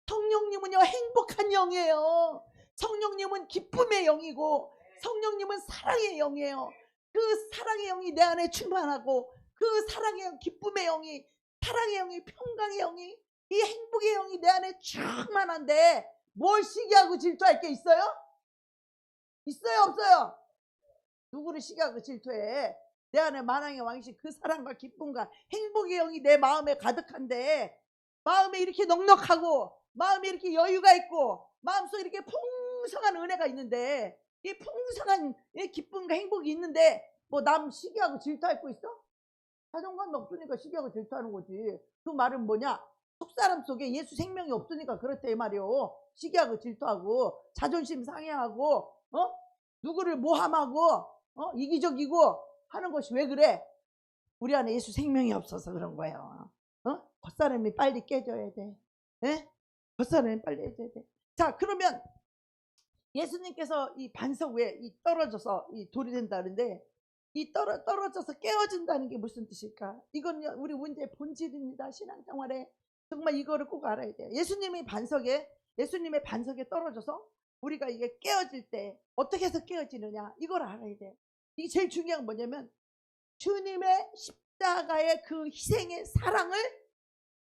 성령님은요, 행복한 영이에요. 성령님은 기쁨의 영이고 성령님은 사랑의 영이에요. 그 사랑의 영이 내 안에 충만하고, 그 사랑의 영, 기쁨의 영이, 사랑의 영이, 평강의 영이, 이 행복의 영이 내 안에 충만한데 뭘 시기하고 질투할 게 있어요? 있어요, 없어요? 누구를 시기하고 질투해? 내 안에 만왕의 왕이신 그 사랑과 기쁨과 행복의 영이 내 마음에 가득한데, 마음에 이렇게 넉넉하고 마음에 이렇게 여유가 있고 마음속에 이렇게 풍성한 은혜가 있는데, 이 풍성한 기쁨과 행복이 있는데 뭐 남 시기하고 질투할 거 있어? 자존감이 없으니까 시기하고 질투하는 거지. 그 말은 뭐냐? 속사람 속에 예수 생명이 없으니까 그렇대 이 말이요. 시기하고 질투하고 자존심 상해하고 누구를 모함하고 이기적이고 하는 것이 왜 그래? 우리 안에 예수 생명이 없어서 그런 거예요. 겉사람이 빨리 깨져야 돼. 예? 겉사람이 빨리 깨져야 돼. 자, 그러면 예수님께서 이 반석 위에 떨어져서 돌이 된다는데, 이 떨어져서 깨어진다는 게 무슨 뜻일까? 이건 우리 문제의 본질입니다. 신앙생활에 정말 이거를 꼭 알아야 돼요. 예수님의 반석에 떨어져서 우리가 이게 깨어질 때 어떻게 해서 깨어지느냐, 이걸 알아야 돼. 이게 제일 중요한 건 뭐냐면, 주님의 십자가의 그 희생의 사랑을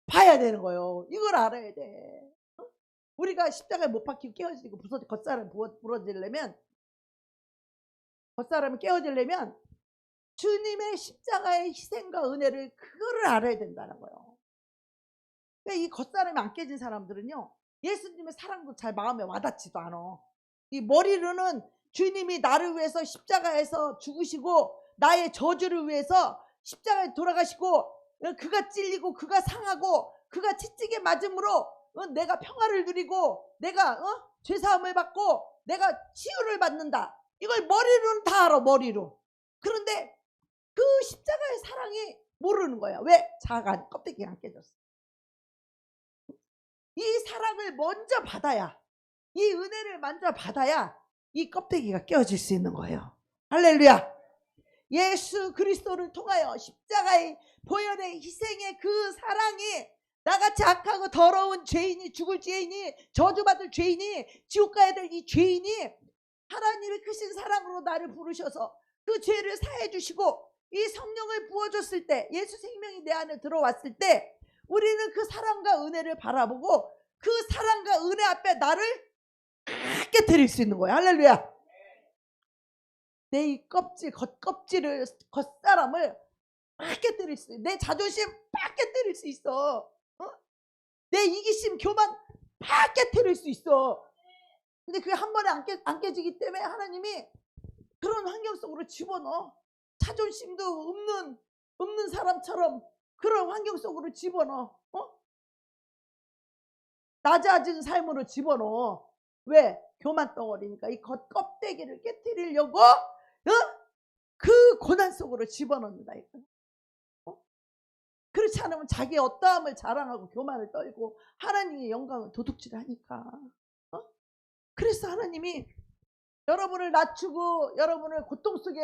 봐야 되는 거예요. 이걸 알아야 돼. 우리가 십자가에 못 박히고 깨어지고 겉사람이 부러지려면, 겉사람이 깨어지려면 주님의 십자가의 희생과 은혜를, 그거를 알아야 된다는 거예요. 그러니까 이 겉사람이 안 깨진 사람들은요, 예수님의 사랑도 잘 마음에 와닿지도 않아. 이 머리로는 주님이 나를 위해서 십자가에서 죽으시고 나의 저주를 위해서 십자가에 돌아가시고, 그가 찔리고 그가 상하고 그가 채찍에 맞음으로 내가 평화를 누리고 내가 죄사함을 받고 내가 치유를 받는다. 이걸 머리로는 다 알아, 머리로. 그런데 그 십자가의 사랑이 모르는 거야. 왜? 자아가, 껍데기가 안 깨졌어. 이 사랑을 먼저 받아야, 이 은혜를 먼저 받아야 이 껍데기가 깨어질 수 있는 거예요. 할렐루야. 예수 그리스도를 통하여 십자가의 보혈의 희생의 그 사랑이, 나같이 악하고 더러운 죄인이, 죽을 죄인이, 저주받을 죄인이, 지옥 가야 될 이 죄인이 하나님의 크신 사랑으로 나를 부르셔서 그 죄를 사해 주시고 이 성령을 부어줬을 때, 예수 생명이 내 안에 들어왔을 때, 우리는 그 사랑과 은혜를 바라보고 그 사랑과 은혜 앞에 나를 깨뜨릴 수 있는 거예요. 할렐루야. 내 이 겉껍질을, 겉사람을 팍 깨뜨릴 수 있어. 내 자존심 팍 깨뜨릴 수 있어. 내 이기심, 교만 팍 깨뜨릴 수 있어. 근데 그게 한 번에 안 깨지기 때문에 하나님이 그런 환경 속으로 집어넣어. 자존심도 없는 사람처럼 그런 환경 속으로 집어넣어. 낮아진 삶으로 집어넣어. 왜? 교만 덩어리니까 이 겉껍데기를 깨뜨리려고 그 고난 속으로 집어넣는다. 그렇지 않으면 자기의 어떠함을 자랑하고 교만을 떨고 하나님의 영광을 도둑질하니까. 그래서 하나님이 여러분을 낮추고 여러분을 고통 속에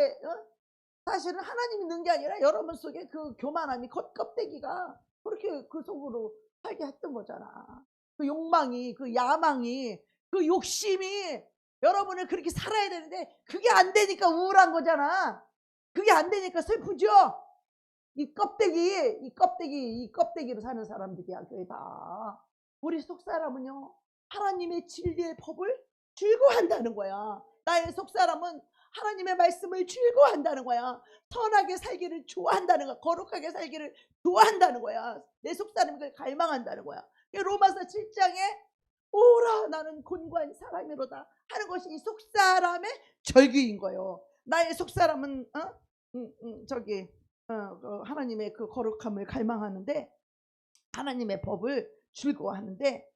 사실은 하나님이 넣은 게 아니라 여러분 속에 그 교만함이 겉껍데기가 그렇게 그 속으로 살게 했던 거잖아. 그 욕망이, 그 야망이, 그 욕심이 여러분을 그렇게 살아야 되는데 그게 안 되니까 우울한 거잖아. 그게 안 되니까 슬프죠. 이 껍데기로 사는 사람들이야, 그게 다. 우리 속사람은요, 하나님의 진리의 법을 즐거워한다는 거야. 나의 속사람은 하나님의 말씀을 즐거워한다는 거야. 선하게 살기를 좋아한다는 거야. 거룩하게 살기를 좋아한다는 거야. 내 속사람이 그걸 갈망한다는 거야. 로마서 7장에 오라 나는 곤고한 사람이로다 하는 것이 이 속사람의 절규인 거예요. 나의 속사람은 하나님의 그 거룩함을 갈망하는데 하나님의 법을 즐거워하는데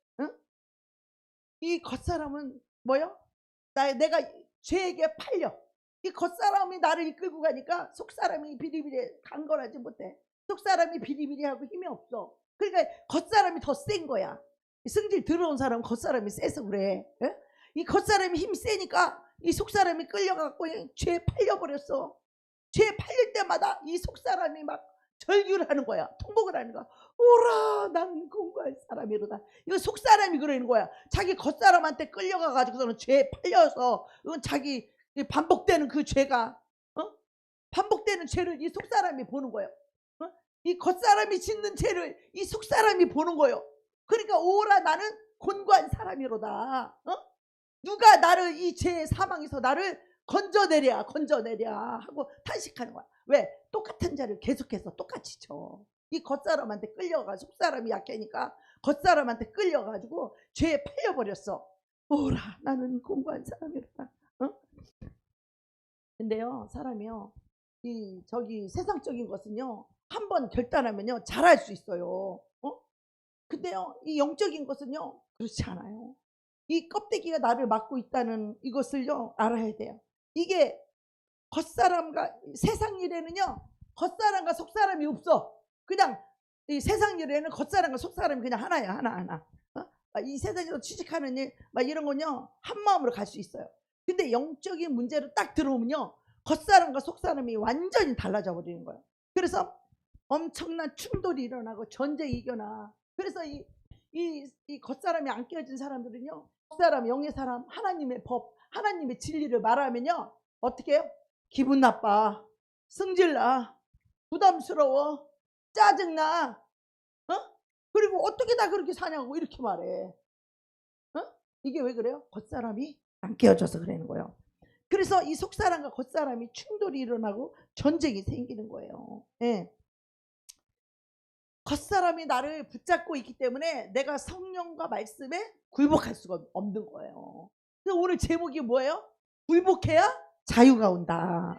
이 겉사람은 뭐요? 내가 죄에게 팔려. 이 겉사람이 나를 이끌고 가니까 속사람이 비리비리 강건하지 못해. 속사람이 비리비리하고 힘이 없어. 그러니까 겉사람이 더 센 거야. 승질 들어온 사람은 겉사람이 세서 그래. 이 겉사람이 힘이 세니까 이 속사람이 끌려가고 죄에 팔려버렸어. 죄에 팔릴 때마다 이 속사람이 막 절규를 하는 거야. 통곡을 하는 거야. 오라 나는 공부할 사람이로다. 이거 속사람이 그러는 거야. 자기 겉사람한테 끌려가가지고서는 죄에 팔려서 자기 반복되는 그 죄가 반복되는 죄를 이 속사람이 보는 거예요. 이 겉사람이 짓는 죄를 이 속사람이 보는 거예요. 그러니까 오라 나는 곤고한 사람이로다. 누가 나를 이 죄의 사망에서 나를 건져내랴 하고 탄식하는 거야. 왜? 똑같은 자를 계속해서 똑같이 쳐. 이 겉사람한테 끌려가지고 속사람이 약하니까 겉사람한테 끌려가지고 죄에 팔려버렸어. 오라 나는 공부한 사람이로다. 근데요 사람이요 저기 세상적인 것은요 한번 결단하면요 잘할 수 있어요. 근데요 이 영적인 것은요 그렇지 않아요. 이 껍데기가 나를 막고 있다는 이것을요 알아야 돼요. 이게 겉사람과 세상 일에는요 겉사람과 속사람이 없어. 그냥 이 세상 일에는 겉사람과 속사람이 그냥 하나야. 하나. 이 세상에서 취직하는 일 막 이런 건요 한마음으로 갈 수 있어요. 근데 영적인 문제로 딱 들어오면요 겉사람과 속사람이 완전히 달라져 버리는 거예요. 그래서 엄청난 충돌이 일어나고 전쟁이 일어나. 그래서 이 겉사람이 안 깨어진 사람들은요 속사람, 영의 사람, 하나님의 법, 하나님의 진리를 말하면요 어떻게 해요? 기분 나빠, 승질나, 부담스러워, 짜증나, 그리고 어떻게 다 그렇게 사냐고 이렇게 말해. 이게 왜 그래요? 겉사람이 안 깨어져서 그러는 거예요. 그래서 이 속사람과 겉사람이 충돌이 일어나고 전쟁이 생기는 거예요. 예. 겉사람이 나를 붙잡고 있기 때문에 내가 성령과 말씀에 굴복할 수가 없는 거예요. 그래서 오늘 제목이 뭐예요? 굴복해야 자유가 온다.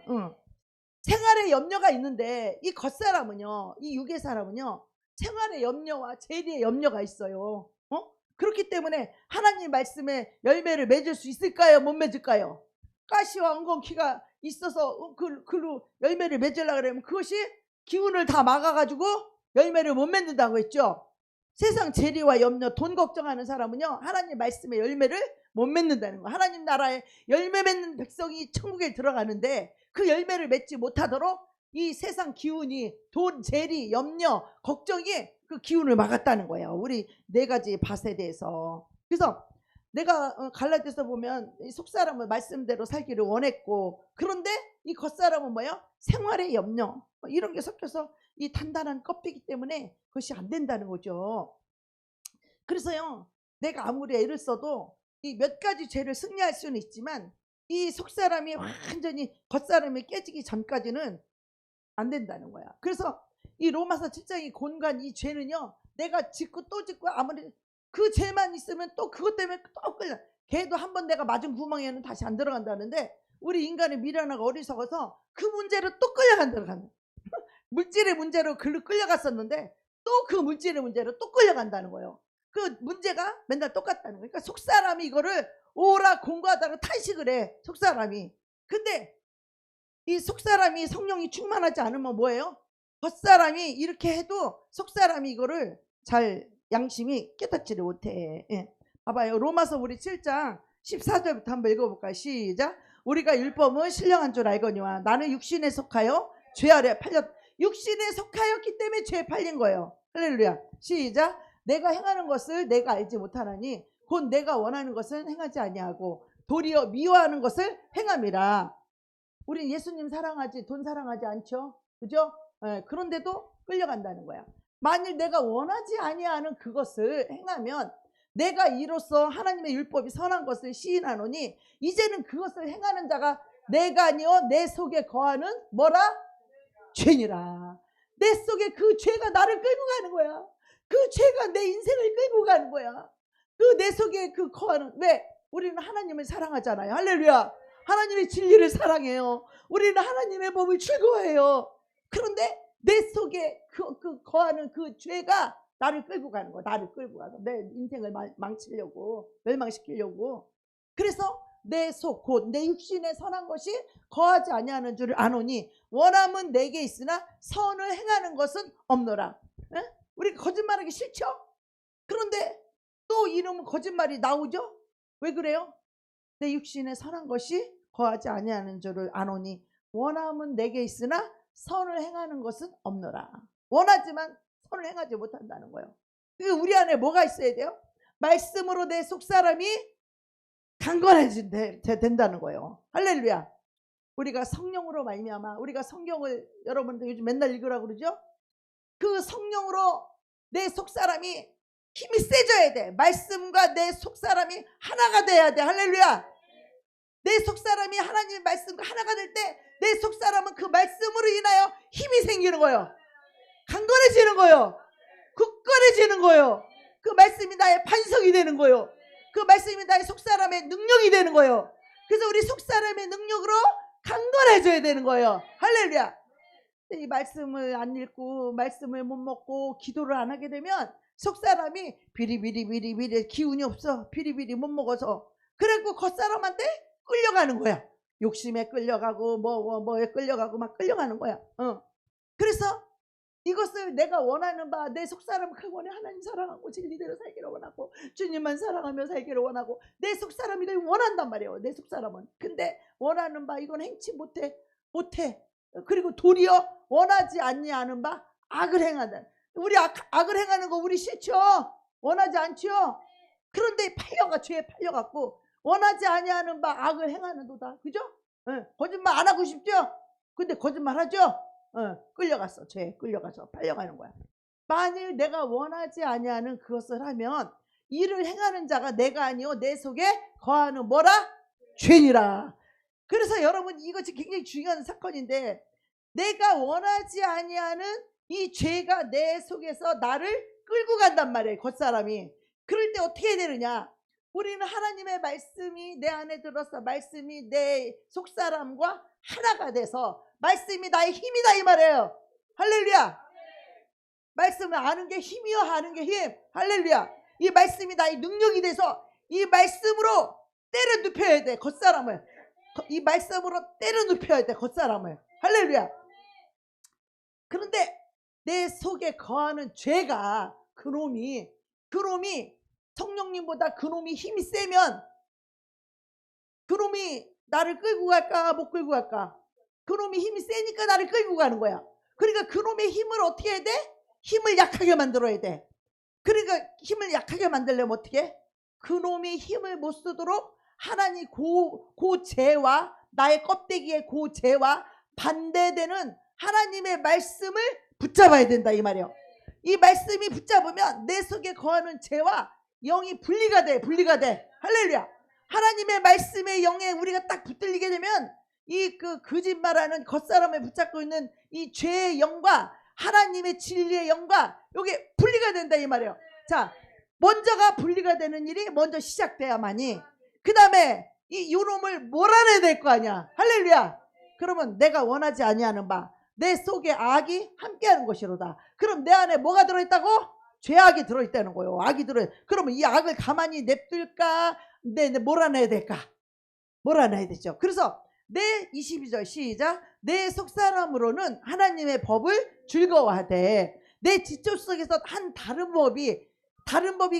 생활에 염려가 있는데 이 겉사람은요 이 육의 사람은요 생활의 염려와 재리의 염려가 있어요. 그렇기 때문에 하나님 말씀에 열매를 맺을 수 있을까요? 못 맺을까요? 가시와 엉겅퀴가 있어서 글로 열매를 맺으려고 그러면 그것이 기운을 다 막아가지고 열매를 못 맺는다고 했죠. 세상 재리와 염려, 돈 걱정하는 사람은요 하나님 말씀의 열매를 못 맺는다는 거예요. 하나님 나라에 열매 맺는 백성이 천국에 들어가는데 그 열매를 맺지 못하도록 이 세상 기운이 돈, 재리, 염려, 걱정이 그 기운을 막았다는 거예요. 우리 네 가지 밭에 대해서. 그래서 내가 갈라디아서 보면 이 속사람은 말씀대로 살기를 원했고 그런데 이 겉사람은 뭐예요? 생활의 염려 이런 게 섞여서 이 단단한 껍데기 때문에 그것이 안 된다는 거죠. 그래서요 내가 아무리 애를 써도 이 몇 가지 죄를 승리할 수는 있지만 이 속사람이 완전히 겉사람이 깨지기 전까지는 안 된다는 거야. 그래서 이 로마서 7장이 곤고한 이 죄는요 내가 짓고 또 짓고 아무리 그 죄만 있으면 또 그것 때문에 또 끌려. 걔도 한번 내가 맞은 구멍에는 다시 안 들어간다는데 우리 인간의 미련하고 어리석어서 그 문제로 또 끌려간다는 물질의 문제로 글로 끌려갔었는데 또 그 물질의 문제로 또 끌려간다는 거예요. 그 문제가 맨날 똑같다는 거예요. 그러니까 속사람이 이거를 오라 공부하다가 탄식을 해. 속사람이. 근데 이 속사람이 성령이 충만하지 않으면 뭐예요? 겉사람이 이렇게 해도 속사람이 이거를 잘 양심이 깨닫지를 못해. 예. 봐봐요. 로마서 우리 7장 14절부터 한번 읽어볼까요? 시작. 우리가 율법은 신령한 줄 알거니와 나는 육신에 속하여 죄 아래 팔렸. 육신에 속하였기 때문에 죄에 팔린 거예요. 할렐루야. 시작. 내가 행하는 것을 내가 알지 못하나니 곧 내가 원하는 것은 행하지 아니하고 도리어 미워하는 것을 행함이라. 우린 예수님 사랑하지 돈 사랑하지 않죠? 그죠? 그런데도 끌려간다는 거야. 만일 내가 원하지 아니하는 그것을 행하면 내가 이로써 하나님의 율법이 선한 것을 시인하노니 이제는 그것을 행하는 자가 내가 아니요 내 속에 거하는 뭐라? 죄니라. 내 속에 그 죄가 나를 끌고 가는 거야. 그 죄가 내 인생을 끌고 가는 거야. 그 내 속에 그 거하는. 왜? 우리는 하나님을 사랑하잖아요. 할렐루야. 하나님의 진리를 사랑해요. 우리는 하나님의 법을 즐거워해요. 그런데 내 속에 그 거하는 그 죄가 나를 끌고 가는 거야. 나를 끌고 가서 내 인생을 망치려고, 멸망시키려고. 그래서 내 속 곧 내 육신에 선한 것이 거하지 아니하는 줄을 아노니 원함은 내게 있으나 선을 행하는 것은 없노라. 에? 우리가 거짓말하기 싫죠? 그런데 또 이놈은 거짓말이 나오죠? 왜 그래요? 내 육신에 선한 것이 거하지 아니하는 줄을 아노니 원함은 내게 있으나 선을 행하는 것은 없노라. 원하지만 선을 행하지 못한다는 거예요. 우리 안에 뭐가 있어야 돼요? 말씀으로 내 속사람이 강건해진다는 거예요. 할렐루야. 우리가 성령으로 말미암아 우리가 성경을 여러분들 요즘 맨날 읽으라고 그러죠? 그 성령으로 내 속사람이 힘이 세져야 돼. 말씀과 내 속사람이 하나가 돼야 돼. 할렐루야. 내 속사람이 하나님의 말씀과 하나가 될 때 내 속사람은 그 말씀으로 인하여 힘이 생기는 거예요. 강건해지는 거예요. 굳건해지는 거예요. 그 말씀이 나의 반석이 되는 거예요. 그 말씀이 나의 속사람의 능력이 되는 거예요. 그래서 우리 속사람의 능력으로 강건해져야 되는 거예요. 할렐루야. 이 말씀을 안 읽고 말씀을 못 먹고 기도를 안 하게 되면 속사람이 비리비리 기운이 없어. 비리비리 못 먹어서. 그래갖고 겉사람한테 끌려가는 거야. 욕심에 끌려가고 뭐에 끌려가고 막 끌려가는 거야. 그래서 이것을 내가 원하는 바 내 속사람을 원해. 하나님 사랑하고 진리대로 살기를 원하고 주님만 사랑하며 살기를 원하고 내 속사람이 원한단 말이에요. 내 속사람은. 근데 원하는 바 이건 행치 못해. 그리고 도리어 원하지 아니하는 바 악을 행한다. 우리 악을 행하는 거 우리 싫죠? 원하지 않죠? 그런데 죄에 팔려갖고 원하지 아니하는 바 악을 행하는도다. 그죠? 거짓말 안 하고 싶죠? 근데 거짓말 하죠? 끌려갔어. 죄에 끌려가서 팔려가는 거야. 만일 내가 원하지 아니하는 그것을 하면 이를 행하는 자가 내가 아니요 내 속에 거하는 뭐라? 죄니라. 그래서 여러분 이것이 굉장히 중요한 사건인데 내가 원하지 아니하는 이 죄가 내 속에서 나를 끌고 간단 말이에요. 겉사람이. 그럴 때 어떻게 해야 되느냐? 우리는 하나님의 말씀이 내 안에 들어서 말씀이 내 속사람과 하나가 돼서 말씀이 나의 힘이다 이 말이에요. 할렐루야. 말씀을 아는 게 힘이요 하는 게 힘. 할렐루야. 이 말씀이 나의 능력이 돼서 이 말씀으로 때려 눕혀야 돼. 겉사람을. 이 말씀으로 때려 눕혀야 돼. 겉사람을. 할렐루야. 그런데 내 속에 거하는 죄가 그놈이 성령님보다 그놈이 힘이 세면 그놈이 나를 끌고 갈까 못 끌고 갈까? 그놈이 힘이 세니까 나를 끌고 가는 거야. 그러니까 그놈의 힘을 어떻게 해야 돼? 힘을 약하게 만들어야 돼. 그러니까 힘을 약하게 만들려면 어떻게 해? 그놈이 힘을 못 쓰도록 하나님 그 죄와 나의 껍데기의 그 죄와 반대되는 하나님의 말씀을 붙잡아야 된다 이 말이에요. 이 말씀이 붙잡으면 내 속에 거하는 죄와 영이 분리가 돼. 할렐루야. 하나님의 말씀의 영에 우리가 딱 붙들리게 되면 이 거짓말하는 겉사람을 붙잡고 있는 이 죄의 영과 하나님의 진리의 영과 이게 분리가 된다 이 말이에요. 자, 먼저가 분리가 되는 일이 먼저 시작돼야만이 그 다음에 이 요놈을 몰아내야 될 거 아니야. 할렐루야. 그러면 내가 원하지 아니하는 바 내 속에 악이 함께하는 것이로다. 그럼 내 안에 뭐가 들어있다고? 죄악이 들어있다는 거예요. 악이 들어요. 그러면 이 악을 가만히 냅둘까? 네, 몰아내야 될까? 몰아내야 되죠. 그래서 내 22절 시작. 내 속사람으로는 하나님의 법을 즐거워하되 내 지체 속에서 한 다른 법이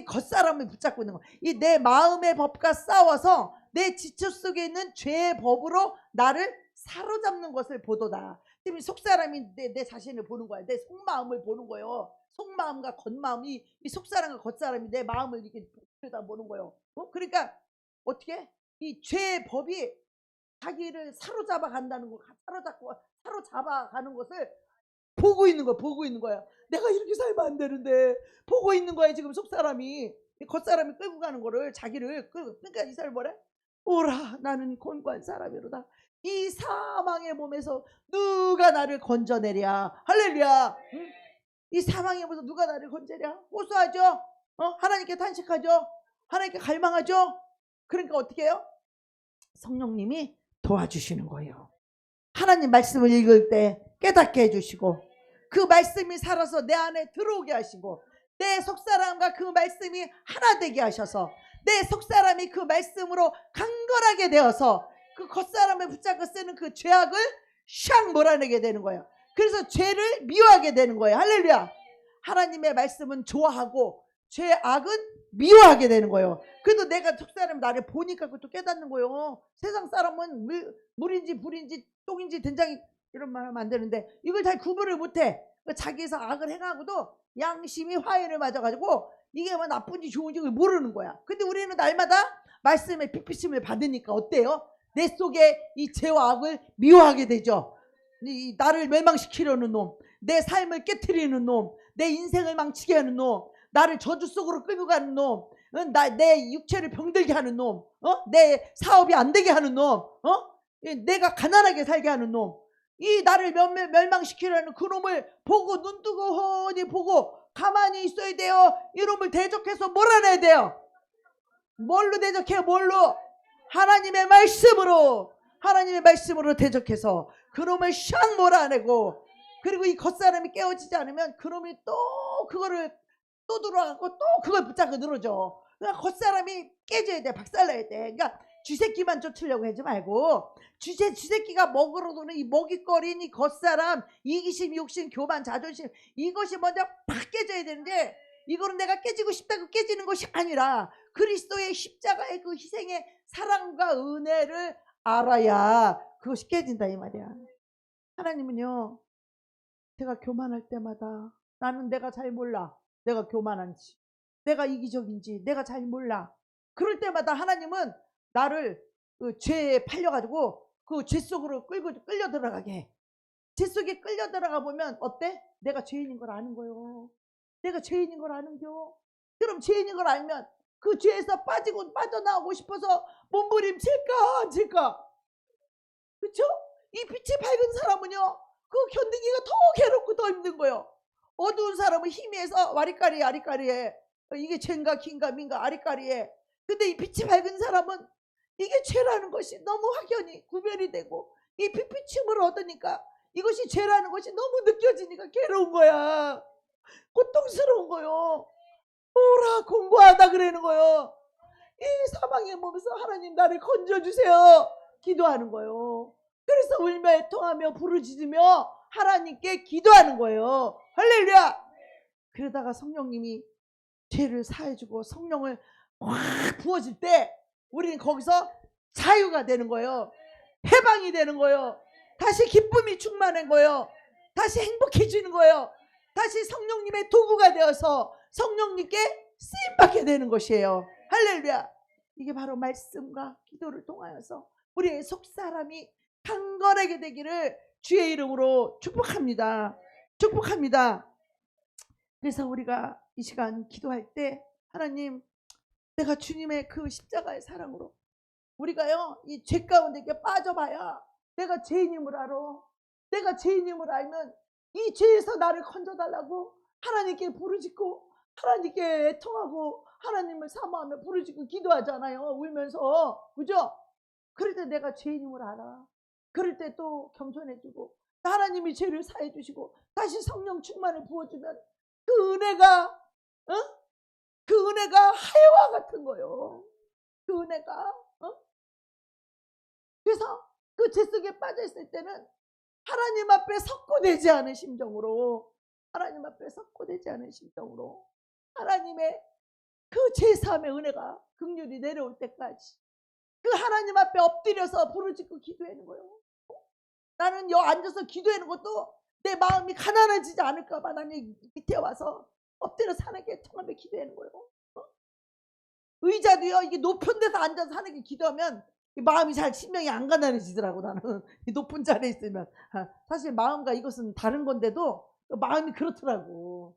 겉사람을 붙잡고 있는 거예요. 이 내 마음의 법과 싸워서 내 지체 속에 있는 죄의 법으로 나를 사로잡는 것을 보도다. 지금 속사람이 내 자신을 보는 거야. 내 속마음을 보는 거예요. 속마음과 겉마음이, 이 속사람과 겉사람이 내 마음을 이렇게 들여다보는 거예요. 그러니까 어떻게 이 죄의 법이 자기를 사로잡아 간다는 거, 사로잡아 가는 것을 보고 있는 거야. 내가 이렇게 살면 안 되는데 보고 있는 거야. 지금 속사람이, 겉사람이 끌고 가는 거를, 자기를 끌고. 그러니까 이 사람이 뭐래? 오라, 나는 곤고한 사람이로다. 이 사망의 몸에서 누가 나를 건져내랴. 할렐루야. 응? 이 사망의 몸에서 누가 나를 건져내랴. 호소하죠. 하나님께 탄식하죠. 하나님께 갈망하죠. 그러니까 어떻게 해요? 성령님이 도와주시는 거예요. 하나님 말씀을 읽을 때 깨닫게 해주시고, 그 말씀이 살아서 내 안에 들어오게 하시고, 내 속사람과 그 말씀이 하나 되게 하셔서 내 속사람이 그 말씀으로 강건하게 되어서 그 겉사람을 붙잡고 쓰는 그 죄악을 샥 몰아내게 되는 거예요. 그래서 죄를 미워하게 되는 거예요. 할렐루야. 하나님의 말씀은 좋아하고 죄악은 미워하게 되는 거예요. 그래도 내가 속사람 나를 보니까 그것도 깨닫는 거예요. 세상 사람은 물인지 불인지 똥인지 된장이 이런 말 하면 안 되는데 이걸 잘 구분을 못해. 자기에서 악을 행하고도 양심이 화해를 맞아가지고 이게 뭐 나쁜지 좋은지 모르는 거야. 근데 우리는 날마다 말씀의 빛비침을 받으니까 어때요? 내 속에 이 죄와 악을 미워하게 되죠. 나를 멸망시키려는 놈, 내 삶을 깨트리는 놈, 내 인생을 망치게 하는 놈, 나를 저주 속으로 끌고 가는 놈, 내 육체를 병들게 하는 놈, 내 사업이 안 되게 하는 놈, 내가 가난하게 살게 하는 놈, 이 나를 멸망시키려는 그 놈을 보고 눈 뜨고 훤히 보고 가만히 있어야 돼요. 이놈을 대적해서 몰아내야 돼요. 뭘로 대적해요? 뭘로? 하나님의 말씀으로 대적해서 그놈을 샥 몰아내고, 그리고 이 겉사람이 깨어지지 않으면 그놈이 또 그거를 또 들어가고 또 그걸 붙잡고 늘어져. 그러니까 겉사람이 깨져야 돼. 박살나야 돼. 그러니까 쥐새끼만 쫓으려고 하지 말고 쥐새끼가 먹으러 도는 이 먹잇거리인 이 겉사람, 이기심, 욕심, 교만, 자존심, 이것이 먼저 팍 깨져야 되는데, 이거는 내가 깨지고 싶다고 깨지는 것이 아니라 그리스도의 십자가의 그 희생의 사랑과 은혜를 알아야 그것이 깨진다 이 말이야. 하나님은요, 제가 교만할 때마다 나는 내가 잘 몰라. 내가 교만한지, 내가 이기적인지 내가 잘 몰라. 그럴 때마다 하나님은 나를 그 죄에 팔려가지고 그 죄 속으로 끌려 들어가게 해. 죄 속에 끌려 들어가 보면 어때? 내가 죄인인 걸 아는 거요. 내가 죄인인 걸 아는겨. 그럼 죄인인 걸 알면 그 죄에서 빠져나오고 싶어서 몸부림칠까 안 칠까? 그쵸? 이 빛이 밝은 사람은요, 그 견디기가 더 괴롭고 더 힘든 거예요. 어두운 사람은 희미해서 아리까리해. 이게 죄인가 긴가 민가 아리까리해. 근데 이 빛이 밝은 사람은 이게 죄라는 것이 너무 확연히 구별이 되고 이 빛비침을 얻으니까 이것이 죄라는 것이 너무 느껴지니까 괴로운 거야. 고통스러운 거요. 뭐라 공부하다 그러는 거요. 이 사망의 몸에서 하나님 나를 건져주세요 기도하는 거요. 그래서 울며 애통하며 부르짖으며 하나님께 기도하는 거예요. 할렐루야. 그러다가 성령님이 죄를 사해주고 성령을 확 부어질 때 우리는 거기서 자유가 되는 거예요. 해방이 되는 거예요. 다시 기쁨이 충만한 거예요. 다시 행복해지는 거예요. 다시 성령님의 도구가 되어서 성령님께 쓰임받게 되는 것이에요. 할렐루야. 이게 바로 말씀과 기도를 통하여서 우리의 속사람이 강건하게 되기를 주의 이름으로 축복합니다. 축복합니다. 그래서 우리가 이 시간 기도할 때 하나님, 내가 주님의 그 십자가의 사랑으로 우리가요 이 죄 가운데 이렇게 빠져봐야 내가 죄인임을 알아. 내가 죄인임을 알면 이 죄에서 나를 건져달라고 하나님께 부르짖고 하나님께 애통하고 하나님을 사모하며 부르짖고 기도하잖아요. 울면서. 그죠? 그럴 때 내가 죄인임을 알아. 그럴 때 또 겸손해지고 하나님이 죄를 사해 주시고 다시 성령 충만을 부어주면 그 은혜가 어? 그 은혜가 하여와 같은 거요. 그 은혜가. 그래서 그 죄 속에 빠져 있을 때는 하나님 앞에 석고되지 않은 심정으로, 하나님 앞에 석고되지 않은 심정으로 하나님의 그 제사함의 은혜가 긍휼이 내려올 때까지 그 하나님 앞에 엎드려서 부르짖고 기도하는 거예요. 나는 여 앉아서 기도하는 것도 내 마음이 가난해지지 않을까 봐 나는 밑에 와서 엎드려서 하나님께 통함에 기도하는 거예요. 의자도요, 이게 높은 데서 앉아서 하나님께 기도하면 마음이 잘 신명이 안 가난해지더라고. 나는 이 높은 자리에 있으면 사실 마음과 이것은 다른 건데도 마음이 그렇더라고.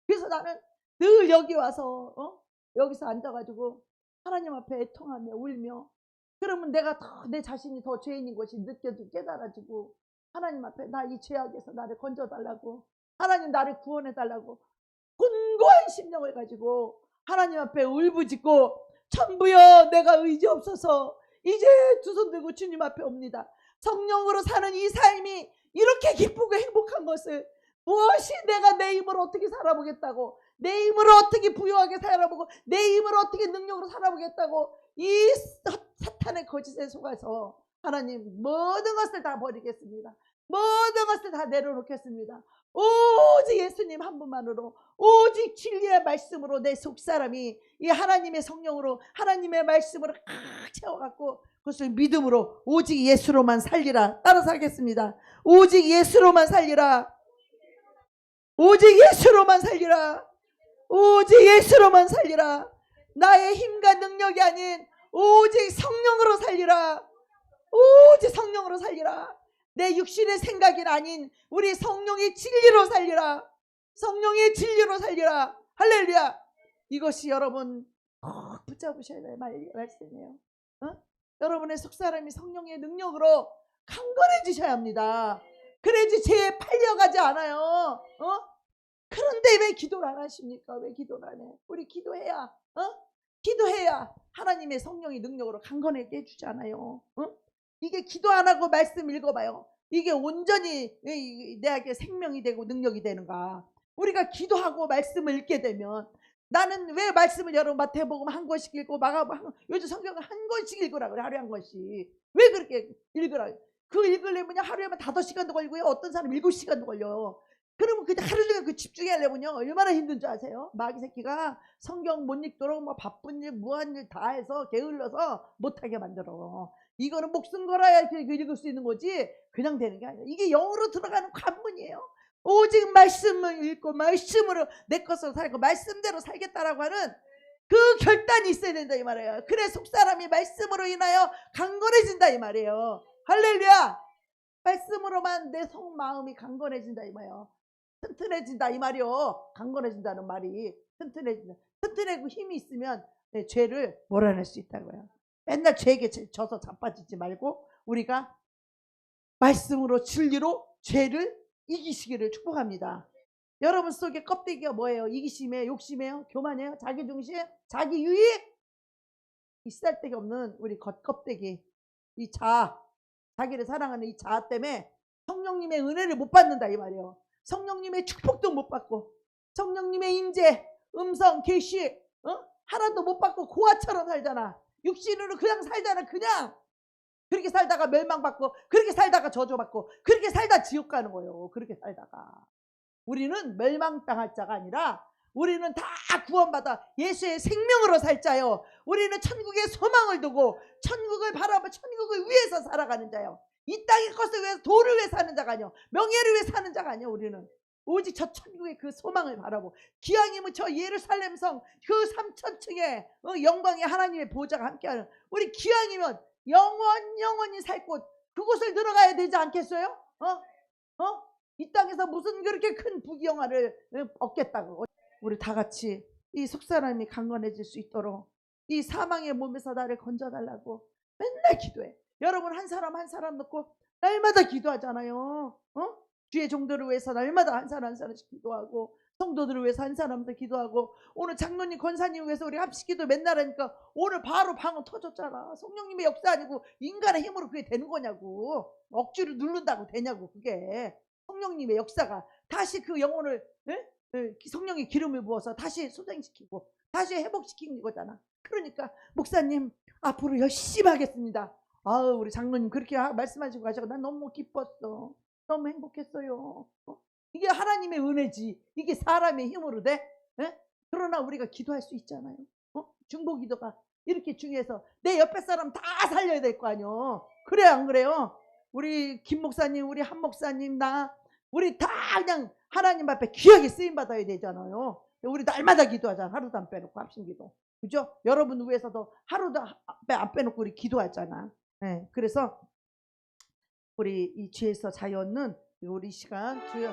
그래서 나는 늘 여기 와서 여기서 앉아가지고 하나님 앞에 애통하며 울며, 그러면 내가 더 내 자신이 더 죄인인 것이 느껴지고 깨달아지고 하나님 앞에 나 이 죄악에서 나를 건져달라고, 하나님 나를 구원해달라고 곤고한 심령을 가지고 하나님 앞에 울부짖고, 천부여 내가 의지 없어서 이제 두 손 들고 주님 앞에 옵니다. 성령으로 사는 이 삶이 이렇게 기쁘고 행복한 것을 무엇이 내가 내 힘으로 어떻게 살아보겠다고, 내 힘으로 어떻게 부유하게 살아보고 내 힘으로 어떻게 능력으로 살아보겠다고 이 사탄의 거짓에 속아서 하나님 모든 것을 다 버리겠습니다. 모든 것을 다 내려놓겠습니다. 오직 예수님 한 분만으로, 오직 진리의 말씀으로 내 속사람이 이 하나님의 성령으로 하나님의 말씀으로 꽉 채워갖고 그것을 믿음으로 오직 예수로만 살리라. 따라서 하겠습니다. 오직 예수로만 살리라. 오직 예수로만 살리라. 오직 예수로만 살리라. 나의 힘과 능력이 아닌 오직 성령으로 살리라. 오직 성령으로 살리라. 내 육신의 생각이 아닌 우리 성령의 진리로 살리라. 성령의 진리로 살리라. 할렐루야. 이것이 여러분 꼭 붙잡으셔야 될 말씀이에요. 여러분의 속사람이 성령의 능력으로 강건해지셔야 합니다. 그래야지 죄에 팔려가지 않아요. 그런데 왜 기도를 안 하십니까? 왜 기도를 안 해? 우리 기도해야 기도해야 하나님의 성령의 능력으로 강건하게 해주잖아요. 이게 기도 안 하고 말씀 읽어봐요. 이게 온전히 내게 생명이 되고 능력이 되는가? 우리가 기도하고 말씀을 읽게 되면, 나는 왜 말씀을 여러분 마태복음 한 권씩 읽고 마가복음 요즘 성경을 한 권씩 읽으라 그래. 하루에 한 권씩. 왜 그렇게 읽으라? 그 읽으려면 하루에 5시간도 걸리고요. 어떤 사람 7시간도 걸려요. 그러면 그 하루 종일 그 집중하려면요 얼마나 힘든 줄 아세요? 마귀 새끼가 성경 못 읽도록 뭐 바쁜 일 무한 일 다 해서 게을러서 못하게 만들어. 이거는 목숨 걸어야 이렇게 읽을 수 있는 거지 그냥 되는 게 아니라 이게 영으로 들어가는 관문이에요. 오직 말씀을 읽고 말씀으로 내 것으로 살고 말씀대로 살겠다라고 하는 그 결단이 있어야 된다 이 말이에요. 그래 속사람이 말씀으로 인하여 강건해진다 이 말이에요. 할렐루야. 말씀으로만 내 속마음이 강건해진다 이 말이에요. 튼튼해진다 이 말이요. 강건해진다는 말이 튼튼해진다. 튼튼하고 힘이 있으면 내 죄를 몰아낼 수 있다고요. 맨날 죄에게 져서 자빠지지 말고 우리가 말씀으로 진리로 죄를 이기시기를 축복합니다. 여러분 속에 껍데기가 뭐예요? 이기심이에요? 욕심이에요? 교만이에요? 자기중심? 자기유익? 이 쓸데기 없는 우리 겉껍데기, 이 자아, 자기를 사랑하는 이 자아 때문에 성령님의 은혜를 못 받는다 이 말이에요. 성령님의 축복도 못 받고 성령님의 임재, 음성, 계시 하나도 못 받고 고아처럼 살잖아. 육신으로 그냥 살잖아. 그냥 그렇게 살다가 멸망받고 그렇게 살다가 저주받고 그렇게 살다 지옥 가는 거예요. 그렇게 살다가 우리는 멸망당할 자가 아니라 우리는 다 구원받아 예수의 생명으로 살 자요. 우리는 천국의 소망을 두고 천국을 바라보고 천국을 위해서 살아가는 자요. 이 땅의 것을 위해서 도를 위해 사는 자가 아니요 명예를 위해 사는 자가 아니요. 우리는 오직 저 천국의 그 소망을 바라보고 기왕이면 저 예루살렘 성 그 3,000층의 영광의 하나님의 보좌가 함께하는 우리 기왕이면 영원히 살 곳 그곳을 들어가야 되지 않겠어요? 이 땅에서 무슨 그렇게 큰 부귀영화를 얻겠다고. 우리 다 같이 이 속사람이 강건해질 수 있도록 이 사망의 몸에서 나를 건져달라고 맨날 기도해. 여러분 한 사람 한 사람 놓고 날마다 기도하잖아요. 주의 종들을 위해서 날마다 한 사람 한 사람씩 기도하고 성도들을 위해서 한 사람도 기도하고 오늘 장로님 권사님 위해서 우리 합식기도 맨날 하니까 오늘 바로 방언 터졌잖아. 성령님의 역사 아니고 인간의 힘으로 그게 되는 거냐고. 억지로 누른다고 되냐고. 그게 성령님의 역사가 다시 그 영혼을 성령의 기름을 부어서 다시 소생시키고 다시 회복시키는 거잖아. 그러니까 목사님 앞으로 열심히 하겠습니다. 아우 우리 장로님 그렇게 말씀하시고 가셔서 난 너무 기뻤어. 너무 행복했어요. 이게 하나님의 은혜지. 이게 사람의 힘으로 돼? 예? 그러나 우리가 기도할 수 있잖아요. 중보 기도가 이렇게 중요해서 내 옆에 사람 다 살려야 될 거 아니요. 그래요 안 그래요? 우리 김 목사님 우리 한 목사님 나 우리 다 그냥 하나님 앞에 귀하게 쓰임 받아야 되잖아요. 우리 날마다 기도하잖아. 하루도 안 빼놓고 합심기도. 그죠? 여러분 위해서도 하루도 안 빼놓고 우리 기도하잖아. 네, 그래서 우리 이 죄에서 자유는 우리 시간 주여